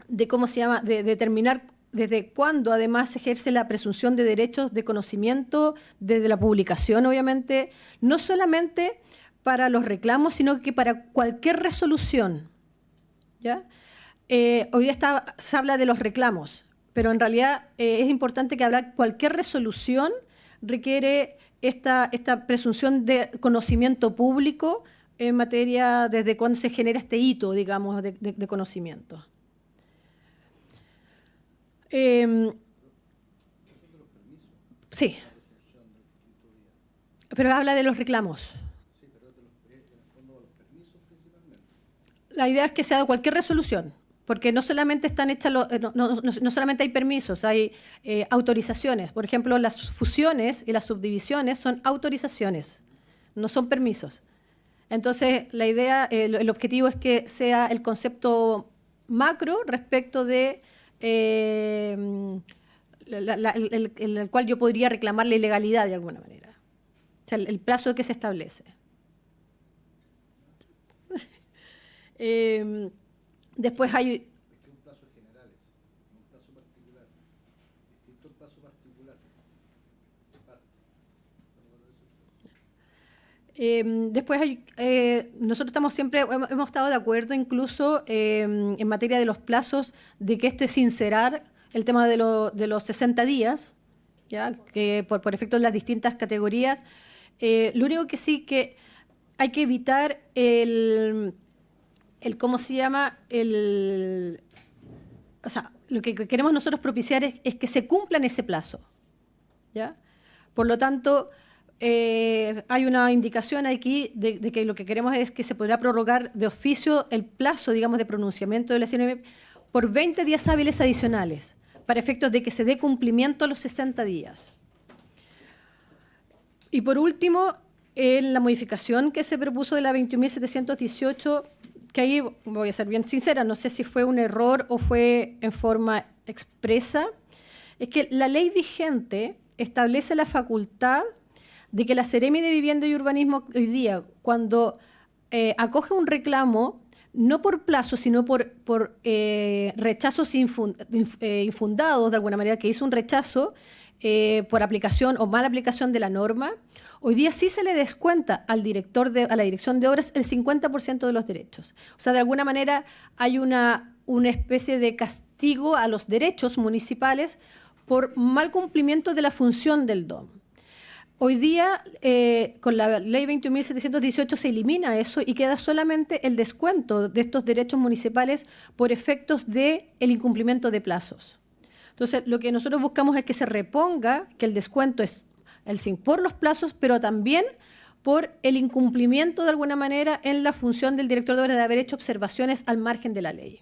determinar desde cuándo además se ejerce la presunción de derechos de conocimiento desde la publicación, obviamente, no solamente para los reclamos, sino que para cualquier resolución, ¿ya? Hoy día se habla de los reclamos, pero en realidad es importante que cualquier resolución requiere esta presunción de conocimiento público en materia desde cuándo se genera este hito, digamos, de conocimiento. Sí, pero habla de los reclamos. La idea es que sea de cualquier resolución, porque no solamente están hechas, no solamente hay permisos, hay autorizaciones. Por ejemplo, las fusiones y las subdivisiones son autorizaciones, no son permisos. Entonces, la idea, el objetivo es que sea el concepto macro respecto de en el cual yo podría reclamar la ilegalidad de alguna manera. O sea, el plazo que se establece. Después hay... Es que un plazo general es, un plazo particular. Distinto el plazo particular. Después hay, nosotros hemos estado de acuerdo incluso en materia de los plazos de que sincerar el tema de los 60 días, ¿ya? Que por efecto de las distintas categorías. Lo único que sí que hay que evitar o sea, lo que queremos nosotros propiciar es que se cumpla en ese plazo, ¿ya? Por lo tanto, hay una indicación aquí de que lo que queremos es que se podrá prorrogar de oficio el plazo, digamos, de pronunciamiento de la CNM por 20 días hábiles adicionales, para efectos de que se dé cumplimiento a los 60 días. Y por último, en la modificación que se propuso de la 21.718, que ahí voy a ser bien sincera, no sé si fue un error o fue en forma expresa, es que la ley vigente establece la facultad de que la Seremi de Vivienda y Urbanismo hoy día, cuando acoge un reclamo, no por plazo, sino por rechazos infundados, de alguna manera, que hizo un rechazo por aplicación o mala aplicación de la norma, hoy día sí se le descuenta a la dirección de obras el 50% de los derechos. O sea, de alguna manera hay una una especie de castigo a los derechos municipales por mal cumplimiento de la función del DOM. Hoy día, con la ley 21.718 se elimina eso y queda solamente el descuento de estos derechos municipales por efectos del incumplimiento de plazos. Entonces, lo que nosotros buscamos es que se reponga, que el descuento es por los plazos, pero también por el incumplimiento de alguna manera en la función del director de obras de haber hecho observaciones al margen de la ley.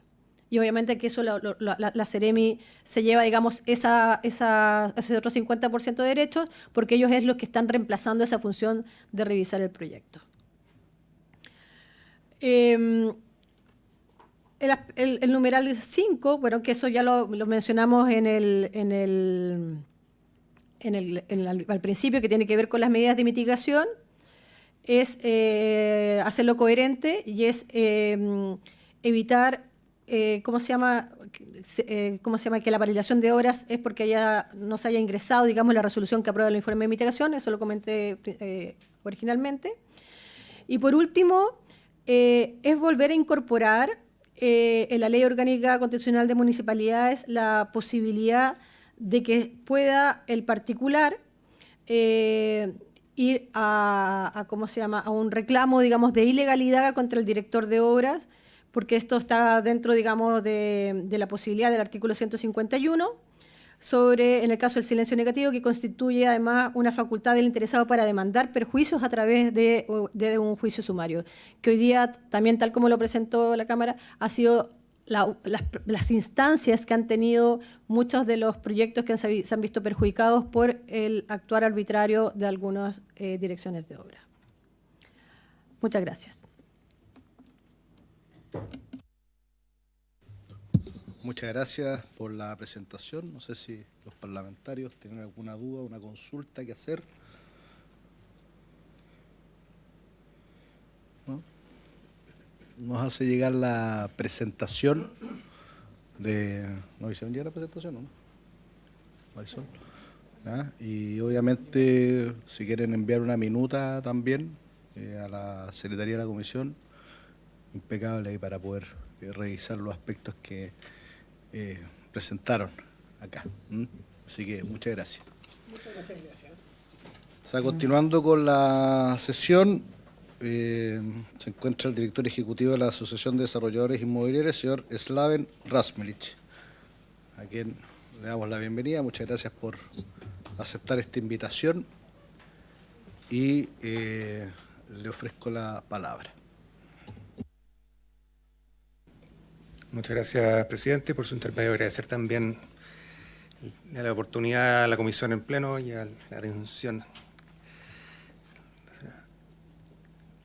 Y obviamente que eso la Seremi se lleva, digamos, ese otro 50% de derechos, porque ellos es los que están reemplazando esa función de revisar el proyecto. El numeral 5, bueno, que eso ya lo mencionamos al principio, que tiene que ver con las medidas de mitigación, es hacerlo coherente y es evitar ¿cómo se llama? Que la paralización de obras es porque no se haya ingresado, digamos, la resolución que aprueba el informe de mitigación, eso lo comenté originalmente. Y por último, es volver a incorporar en la Ley Orgánica Constitucional de Municipalidades la posibilidad de que pueda el particular ir a un reclamo, digamos, de ilegalidad contra el director de obras, porque esto está dentro, digamos, de la posibilidad del artículo 151, en el caso del silencio negativo, que constituye además una facultad del interesado para demandar perjuicios a través de un juicio sumario, que hoy día, también tal como lo presentó la Cámara, ha sido las instancias que han tenido muchos de los proyectos que se han visto perjudicados por el actuar arbitrario de algunas direcciones de obra. Muchas gracias. Muchas gracias por la presentación. No sé si los parlamentarios tienen alguna duda, una consulta que hacer. ¿No? Nos hace llegar la presentación de... ¿No hicieron llegar la presentación o no? Marisol. ¿Ah? Y obviamente, si quieren enviar una minuta también a la Secretaría de la Comisión, impecable ahí para poder revisar los aspectos que presentaron acá. Así que muchas gracias. Muchas gracias. O sea, continuando con la sesión, se encuentra el director ejecutivo de la Asociación de Desarrolladores Inmobiliarios, señor Slaven Rasmelich, a quien le damos la bienvenida. Muchas gracias por aceptar esta invitación y le ofrezco la palabra. Muchas gracias, presidente. Por su intermedio, agradecer también la oportunidad a la comisión en pleno y a la atención.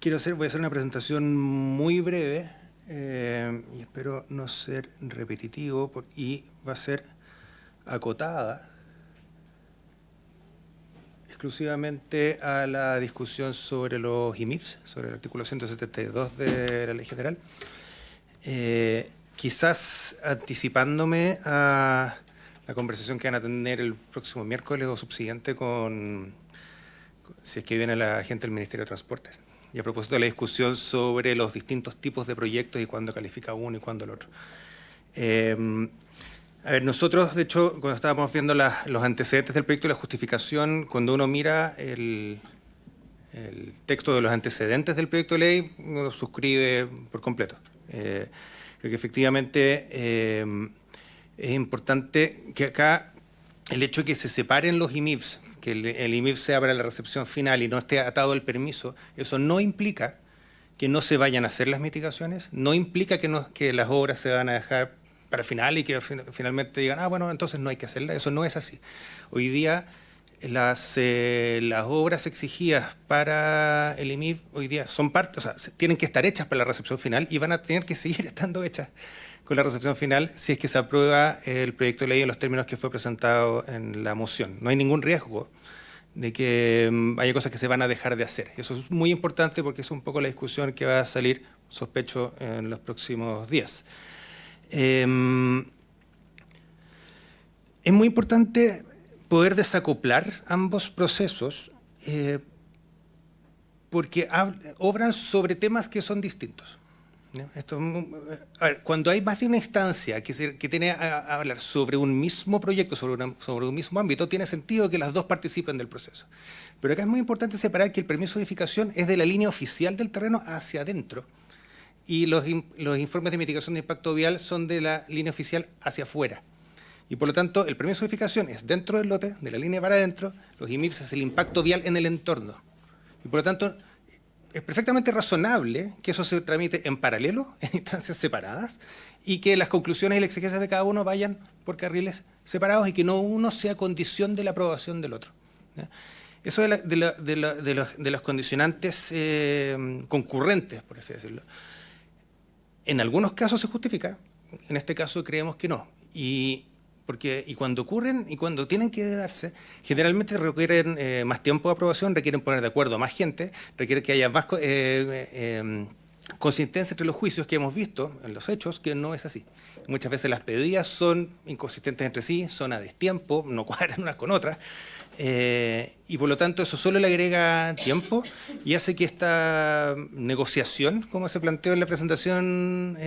Voy a hacer una presentación muy breve y espero no ser repetitivo y va a ser acotada exclusivamente a la discusión sobre los IMIFs, sobre el artículo 172 de la Ley General. Quizás anticipándome a la conversación que van a tener el próximo miércoles o subsiguiente si es que viene la gente del Ministerio de Transporte. Y a propósito de la discusión sobre los distintos tipos de proyectos y cuándo califica uno y cuándo el otro. Nosotros, de hecho, cuando estábamos viendo los antecedentes del proyecto y la justificación, cuando uno mira el texto de los antecedentes del proyecto de ley, uno suscribe por completo. Creo que efectivamente es importante que acá el hecho de que se separen los IMIFs, que el IMIF sea para la recepción final y no esté atado al permiso, eso no implica que no se vayan a hacer las mitigaciones, no implica que las obras se van a dejar para el final y que finalmente digan, bueno, entonces no hay que hacerlas. Eso no es así. Hoy día las obras exigidas para el IMIF hoy día son parte, o sea, tienen que estar hechas para la recepción final y van a tener que seguir estando hechas con la recepción final si es que se aprueba el proyecto de ley en los términos que fue presentado en la moción. No hay ningún riesgo de que haya cosas que se van a dejar de hacer. Eso es muy importante porque es un poco la discusión que va a salir, sospecho, en los próximos días. Es muy importante poder desacoplar ambos procesos porque obran sobre temas que son distintos. ¿no? A ver, cuando hay más de una instancia que tiene a hablar sobre un mismo proyecto, sobre un mismo ámbito, tiene sentido que las dos participen del proceso. Pero acá es muy importante separar que el permiso de edificación es de la línea oficial del terreno hacia adentro y los informes de mitigación de impacto vial son de la línea oficial hacia afuera. Y por lo tanto, el permiso de edificación es dentro del lote, de la línea para adentro, los IMIPs es el impacto vial en el entorno. Y por lo tanto, es perfectamente razonable que eso se tramite en paralelo, en instancias separadas, y que las conclusiones y las exigencias de cada uno vayan por carriles separados y que no uno sea condición de la aprobación del otro, ¿ya? Eso de los condicionantes concurrentes, por así decirlo. En algunos casos se justifica, en este caso creemos que no. Y cuando ocurren y cuando tienen que darse, generalmente requieren más tiempo de aprobación, requieren poner de acuerdo a más gente, requieren que haya más consistencia entre los juicios que hemos visto en los hechos, que no es así. Muchas veces las pedidas son inconsistentes entre sí, son a destiempo, no cuadran unas con otras, y por lo tanto eso solo le agrega tiempo y hace que esta negociación, como se planteó en la presentación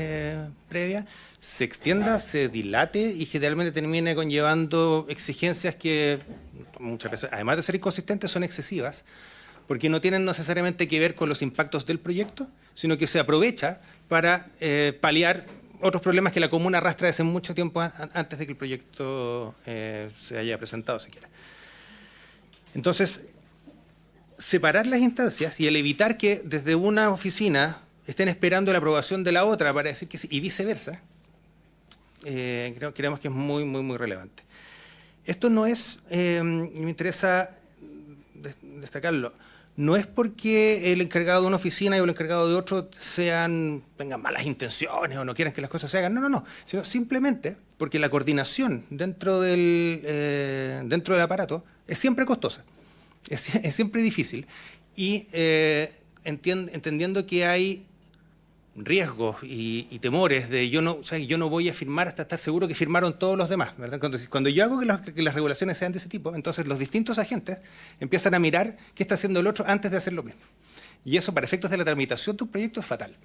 previa, se extienda, se dilate y generalmente termine conllevando exigencias que muchas veces, además de ser inconsistentes, son excesivas, porque no tienen necesariamente que ver con los impactos del proyecto, sino que se aprovecha para paliar otros problemas que la comuna arrastra desde mucho tiempo antes de que el proyecto se haya presentado siquiera. Entonces, separar las instancias y el evitar que desde una oficina estén esperando la aprobación de la otra para decir que sí, y viceversa, creemos que es muy, muy, muy relevante. Esto no es, me interesa destacarlo, no es porque el encargado de una oficina y el encargado de otro tengan malas intenciones o no quieran que las cosas se hagan, no, sino simplemente porque la coordinación dentro del aparato es siempre costosa, es siempre difícil y entendiendo que hay riesgos y temores de yo no voy a firmar hasta estar seguro que firmaron todos los demás, ¿verdad? Cuando yo hago que las regulaciones sean de ese tipo, entonces los distintos agentes empiezan a mirar qué está haciendo el otro antes de hacer lo mismo. Y eso para efectos de la tramitación de un proyecto es fatal.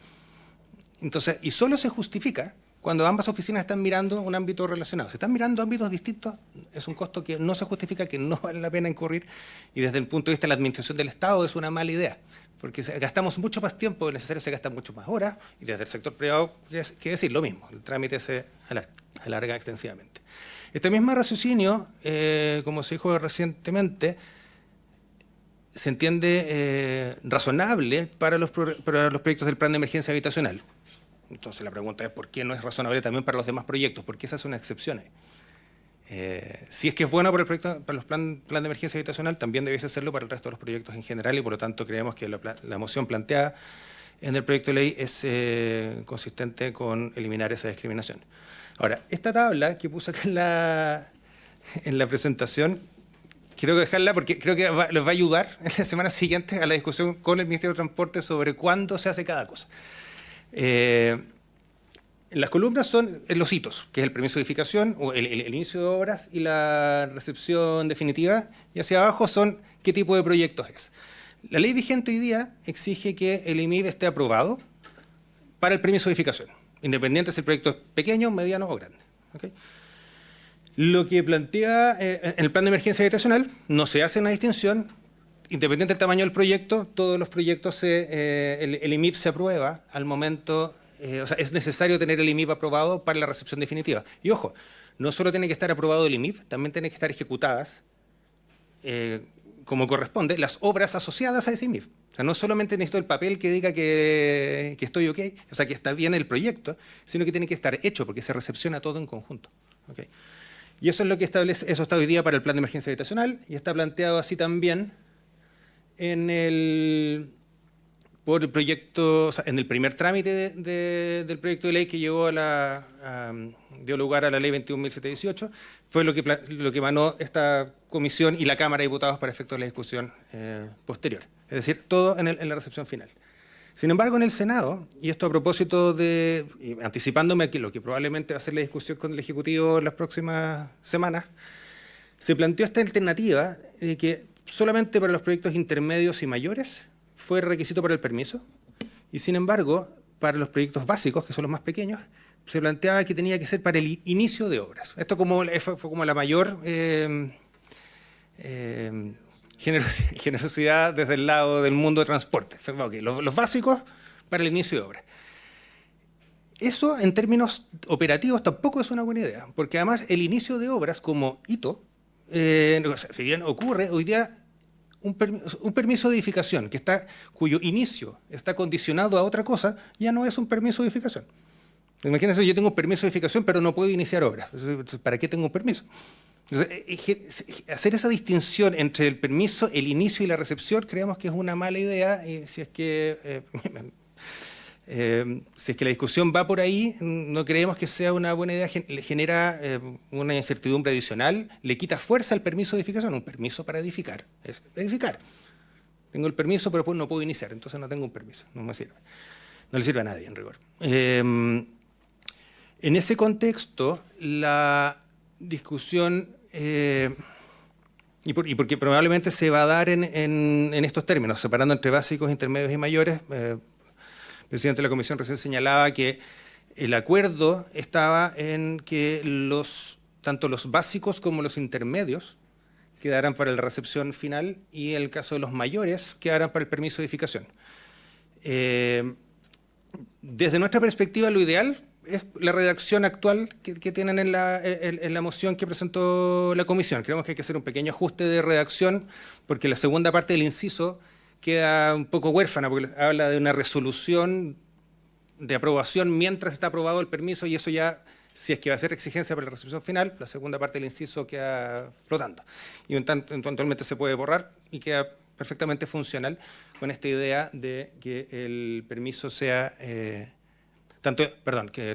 Entonces, y solo se justifica cuando ambas oficinas están mirando un ámbito relacionado. Si están mirando ámbitos distintos, es un costo que no se justifica, que no vale la pena incurrir, y desde el punto de vista de la administración del Estado es una mala idea. Porque gastamos mucho más tiempo, es necesario se gastan mucho más horas, y desde el sector privado, que decir lo mismo, el trámite se alarga extensivamente. Este mismo raciocinio, como se dijo recientemente, se entiende razonable para los proyectos del plan de emergencia habitacional. Entonces la pregunta es, ¿por qué no es razonable también para los demás proyectos? ¿Por qué esas son excepciones? Si es que es bueno para los plan de emergencia habitacional, también debiese serlo para el resto de los proyectos en general y por lo tanto creemos que la moción planteada en el proyecto de ley es consistente con eliminar esa discriminación. Ahora, esta tabla que puse acá en la presentación, quiero dejarla porque creo que les va a ayudar en las semanas siguientes a la discusión con el Ministerio de Transporte sobre cuándo se hace cada cosa. Las columnas son los hitos, que es el permiso de edificación, o el inicio de obras y la recepción definitiva, y hacia abajo son qué tipo de proyectos es. La ley vigente hoy día exige que el IMIB esté aprobado para el permiso de edificación, independiente si el proyecto es pequeño, mediano o grande. ¿Okay? Lo que plantea en el plan de emergencia habitacional no se hace una distinción, independiente del tamaño del proyecto, todos los proyectos, el IMIB se aprueba al momento. O sea, es necesario tener el IMIB aprobado para la recepción definitiva. Y ojo, no solo tiene que estar aprobado el IMIB, también tiene que estar ejecutadas, como corresponde, las obras asociadas a ese IMIB. O sea, no solamente necesito el papel que diga que estoy ok, o sea, que está bien el proyecto, sino que tiene que estar hecho, porque se recepciona todo en conjunto. ¿Okay? Y eso es lo que establece, eso está hoy día para el plan de emergencia habitacional, y está planteado así también por el proyecto, o sea, en el primer trámite del proyecto de ley que dio lugar a la ley 21.718, fue lo que emanó esta comisión y la Cámara de Diputados para efectos de la discusión posterior. Es decir, todo en la recepción final. Sin embargo, en el Senado, y esto a propósito anticipándome a lo que probablemente va a ser la discusión con el Ejecutivo en las próximas semanas, se planteó esta alternativa de que solamente para los proyectos intermedios y mayores fue requisito para el permiso, y sin embargo, para los proyectos básicos, que son los más pequeños, se planteaba que tenía que ser para el inicio de obras. Esto fue como la mayor generosidad desde el lado del mundo de transporte. Okay, los básicos para el inicio de obras. Eso, en términos operativos, tampoco es una buena idea, porque además el inicio de obras como hito, si bien ocurre hoy día un permiso de edificación cuyo inicio está condicionado a otra cosa, ya no es un permiso de edificación. Imagínense, yo tengo un permiso de edificación, pero no puedo iniciar obras. ¿Para qué tengo un permiso? Entonces, hacer esa distinción entre el permiso, el inicio y la recepción, creemos que es una mala idea, y si es que la discusión va por ahí, no creemos que sea una buena idea, le genera una incertidumbre adicional, le quita fuerza al permiso de edificación. Un permiso para edificar es edificar. Tengo el permiso, pero después no puedo iniciar, entonces no tengo un permiso, no me sirve. No le sirve a nadie, en rigor. En ese contexto, la discusión, y porque probablemente se va a dar en estos términos, separando entre básicos, intermedios y mayores. El presidente de la Comisión recién señalaba que el acuerdo estaba en que tanto los básicos como los intermedios quedaran para la recepción final y en el caso de los mayores quedaran para el permiso de edificación. Desde nuestra perspectiva, lo ideal es la redacción actual que tienen en la moción que presentó la Comisión. Creemos que hay que hacer un pequeño ajuste de redacción porque la segunda parte del inciso queda un poco huérfana porque habla de una resolución de aprobación mientras está aprobado el permiso, y eso ya, si es que va a ser exigencia para la recepción final, la segunda parte del inciso queda flotando. Y eventualmente se puede borrar y queda perfectamente funcional con esta idea de que el permiso sea, que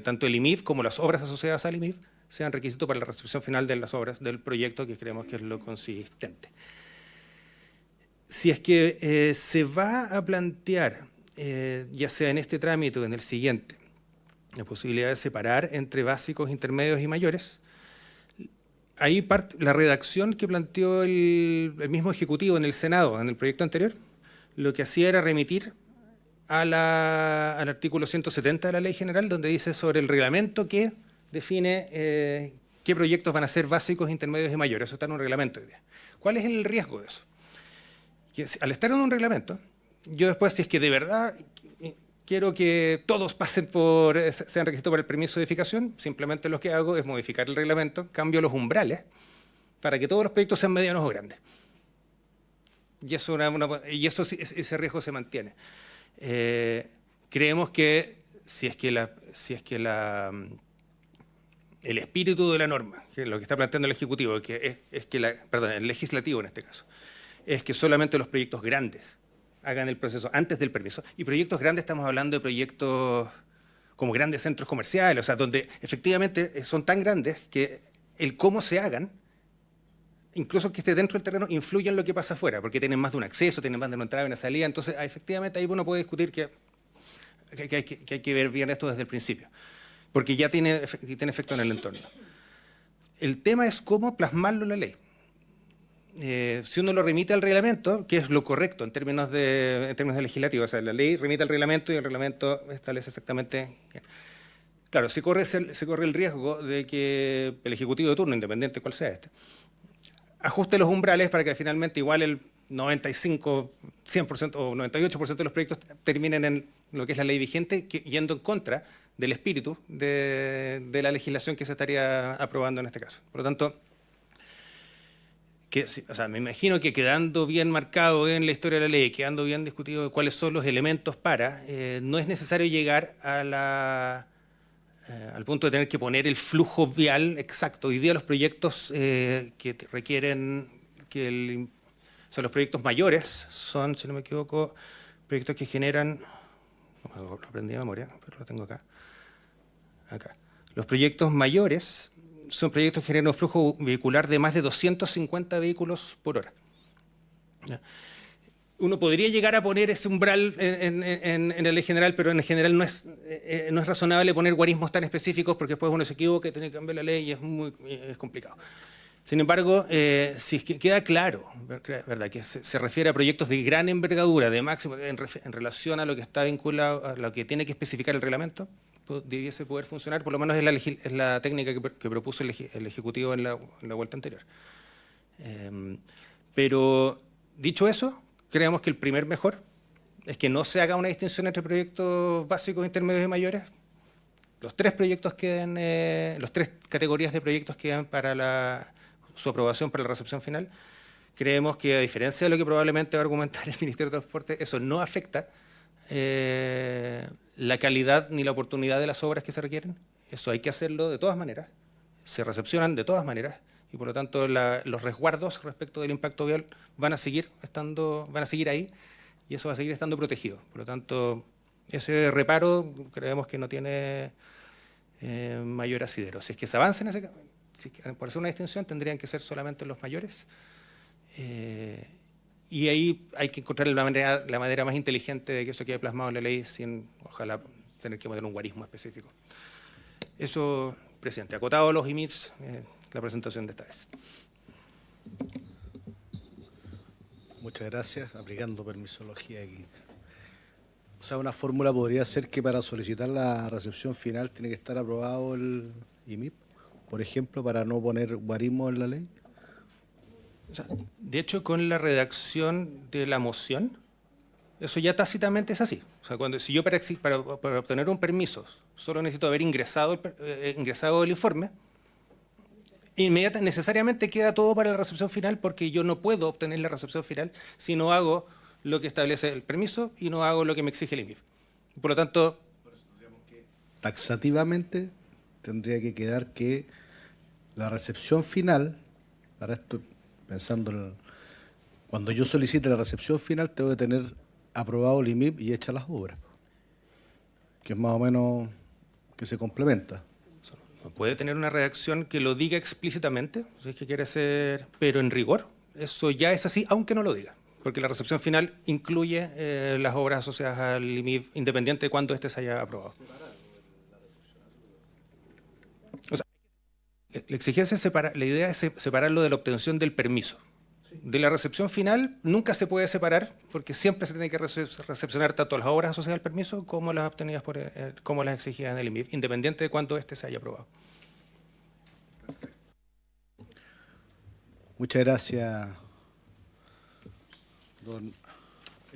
tanto el IMIF como las obras asociadas al IMIF sean requisitos para la recepción final de las obras del proyecto, que creemos que es lo consistente. Si es que se va a plantear, ya sea en este trámite o en el siguiente, la posibilidad de separar entre básicos, intermedios y mayores, ahí la redacción que planteó el mismo Ejecutivo en el Senado, en el proyecto anterior, lo que hacía era remitir al artículo 170 de la Ley General, donde dice sobre el reglamento que define qué proyectos van a ser básicos, intermedios y mayores. Eso está en un reglamento hoy día. ¿Cuál es el riesgo de eso? Que al estar en un reglamento, yo después, si es que de verdad quiero que todos sean requisitos para el permiso de edificación, simplemente lo que hago es modificar el reglamento, cambio los umbrales para que todos los proyectos sean medianos o grandes. Y ese riesgo se mantiene. Creemos que si es que el espíritu de la norma, que es lo que está planteando el Ejecutivo, el legislativo en este caso, es que solamente los proyectos grandes hagan el proceso antes del permiso. Y proyectos grandes, estamos hablando de proyectos como grandes centros comerciales, o sea, donde efectivamente son tan grandes que el cómo se hagan, incluso que esté dentro del terreno, influye en lo que pasa afuera, porque tienen más de un acceso, tienen más de una entrada y una salida. Entonces, efectivamente, ahí uno puede discutir que hay que ver bien esto desde el principio, porque ya tiene efecto en el entorno. El tema es cómo plasmarlo en la ley. Si uno lo remite al reglamento, que es lo correcto en términos legislativos, o sea, la ley remite al reglamento y el reglamento establece exactamente. Claro, se corre el riesgo de que el Ejecutivo de turno, independiente cuál sea ajuste los umbrales para que finalmente igual el 95, 100% o 98% de los proyectos terminen en lo que es la ley vigente, yendo en contra del espíritu de la legislación que se estaría aprobando en este caso. Por lo tanto, me imagino que quedando bien marcado en la historia de la ley, quedando bien discutido cuáles son los elementos no es necesario llegar al punto de tener que poner el flujo vial exacto. Hoy día los proyectos que requieren los proyectos mayores son, si no me equivoco, proyectos que generan, no lo aprendí de memoria, pero lo tengo acá. Los proyectos mayores son proyectos que generan un flujo vehicular de más de 250 vehículos por hora. Uno podría llegar a poner ese umbral en la ley general, pero en general no es razonable poner guarismos tan específicos porque después uno se equivoca y tiene que cambiar la ley y es complicado. Sin embargo, si queda claro, ¿verdad?, que se refiere a proyectos de gran envergadura, de máximo, en relación a lo que está vinculado, a lo que tiene que especificar el reglamento, debiese poder funcionar, por lo menos es la técnica que propuso el Ejecutivo en la vuelta anterior. Pero, dicho eso, creemos que el primer mejor es que no se haga una distinción entre proyectos básicos, intermedios y mayores. Los tres proyectos quedan, las tres categorías de proyectos quedan para su aprobación para la recepción final. Creemos que, a diferencia de lo que probablemente va a argumentar el Ministerio de Transporte, eso no afecta la calidad ni la oportunidad de las obras que se requieren. Eso hay que hacerlo de todas maneras, se recepcionan de todas maneras, y por lo tanto los resguardos respecto del impacto vial van a seguir ahí, y eso va a seguir estando protegido. Por lo tanto, ese reparo creemos que no tiene mayor asidero. Si es que se avanza en ese, por hacer una distinción, tendrían que ser solamente los mayores. Y ahí hay que encontrar la manera más inteligente de que eso quede plasmado en la ley, sin, ojalá, tener que poner un guarismo específico. Eso, presidente. Acotado los IMIFs, la presentación de esta vez. Muchas gracias. Aplicando permisología aquí. O sea, una fórmula podría ser que para solicitar la recepción final tiene que estar aprobado el IMIP, por ejemplo, para no poner guarismo en la ley. O sea, de hecho, con la redacción de la moción, eso ya tácitamente es así. O sea, si yo para obtener un permiso solo necesito haber ingresado el informe, necesariamente queda todo para la recepción final, porque yo no puedo obtener la recepción final si no hago lo que establece el permiso y no hago lo que me exige el IMIF. Por lo tanto, taxativamente tendría que quedar que la recepción final, para esto pensando, cuando yo solicite la recepción final tengo que tener aprobado el IMIP y hechas las obras, que es más o menos que se complementa. no puede tener una redacción que lo diga explícitamente, si es que quiere ser, pero en rigor, eso ya es así, aunque no lo diga, porque la recepción final incluye las obras asociadas al IMIP, independiente de cuándo éste se haya aprobado. O sea, la exigencia es la idea es separarlo de la obtención del permiso. De la recepción final nunca se puede separar, porque siempre se tiene que recepcionar tanto las obras asociadas al permiso como las obtenidas como las exigidas en el IMIP, independiente de cuándo éste se haya aprobado. Muchas gracias, don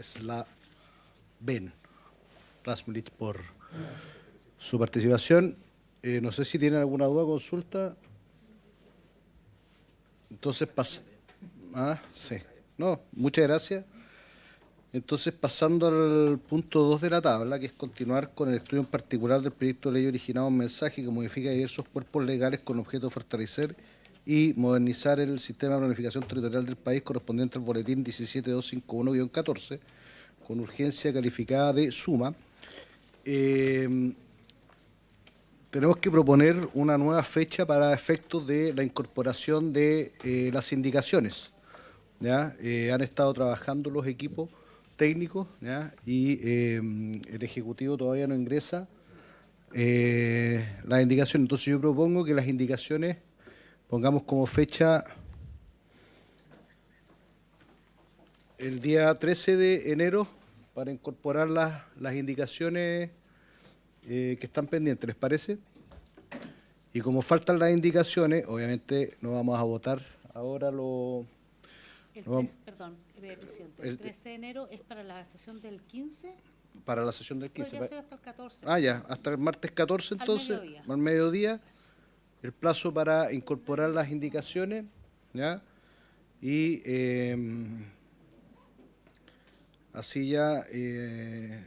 Slaven Rasmulich, por su participación. No sé si tienen alguna duda o consulta. Entonces pasa. Sí. No, muchas gracias. Entonces, pasando al punto 2 de la tabla, que es continuar con el estudio en particular del proyecto de ley originado en mensaje que modifica diversos cuerpos legales con objeto de fortalecer y modernizar el sistema de planificación territorial del país correspondiente al boletín 17251-14, con urgencia calificada de suma. Tenemos que proponer una nueva fecha para efectos de la incorporación de las indicaciones. ¿Ya? Han estado trabajando los equipos técnicos, ¿ya? Y el Ejecutivo todavía no ingresa las indicaciones. Entonces yo propongo que las indicaciones pongamos como fecha el día 13 de enero para incorporar las indicaciones que están pendientes, ¿les parece? Y como faltan las indicaciones, obviamente no vamos a votar ahora Perdón, presidente, el 13 de enero es para la sesión del 15. Para la sesión del 15. Podría ser hasta el 14. Ya, hasta el martes 14 entonces, al mediodía, el plazo para incorporar las indicaciones, ¿ya? Y así ya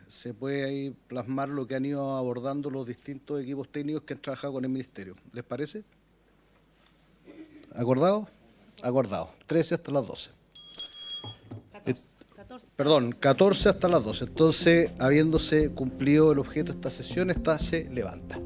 se puede ahí plasmar lo que han ido abordando los distintos equipos técnicos que han trabajado con el Ministerio. ¿Les parece? ¿Acordado? Acordado. 13 hasta las 12. 14 hasta las 12. Entonces, habiéndose cumplido el objeto de esta sesión, esta se levanta.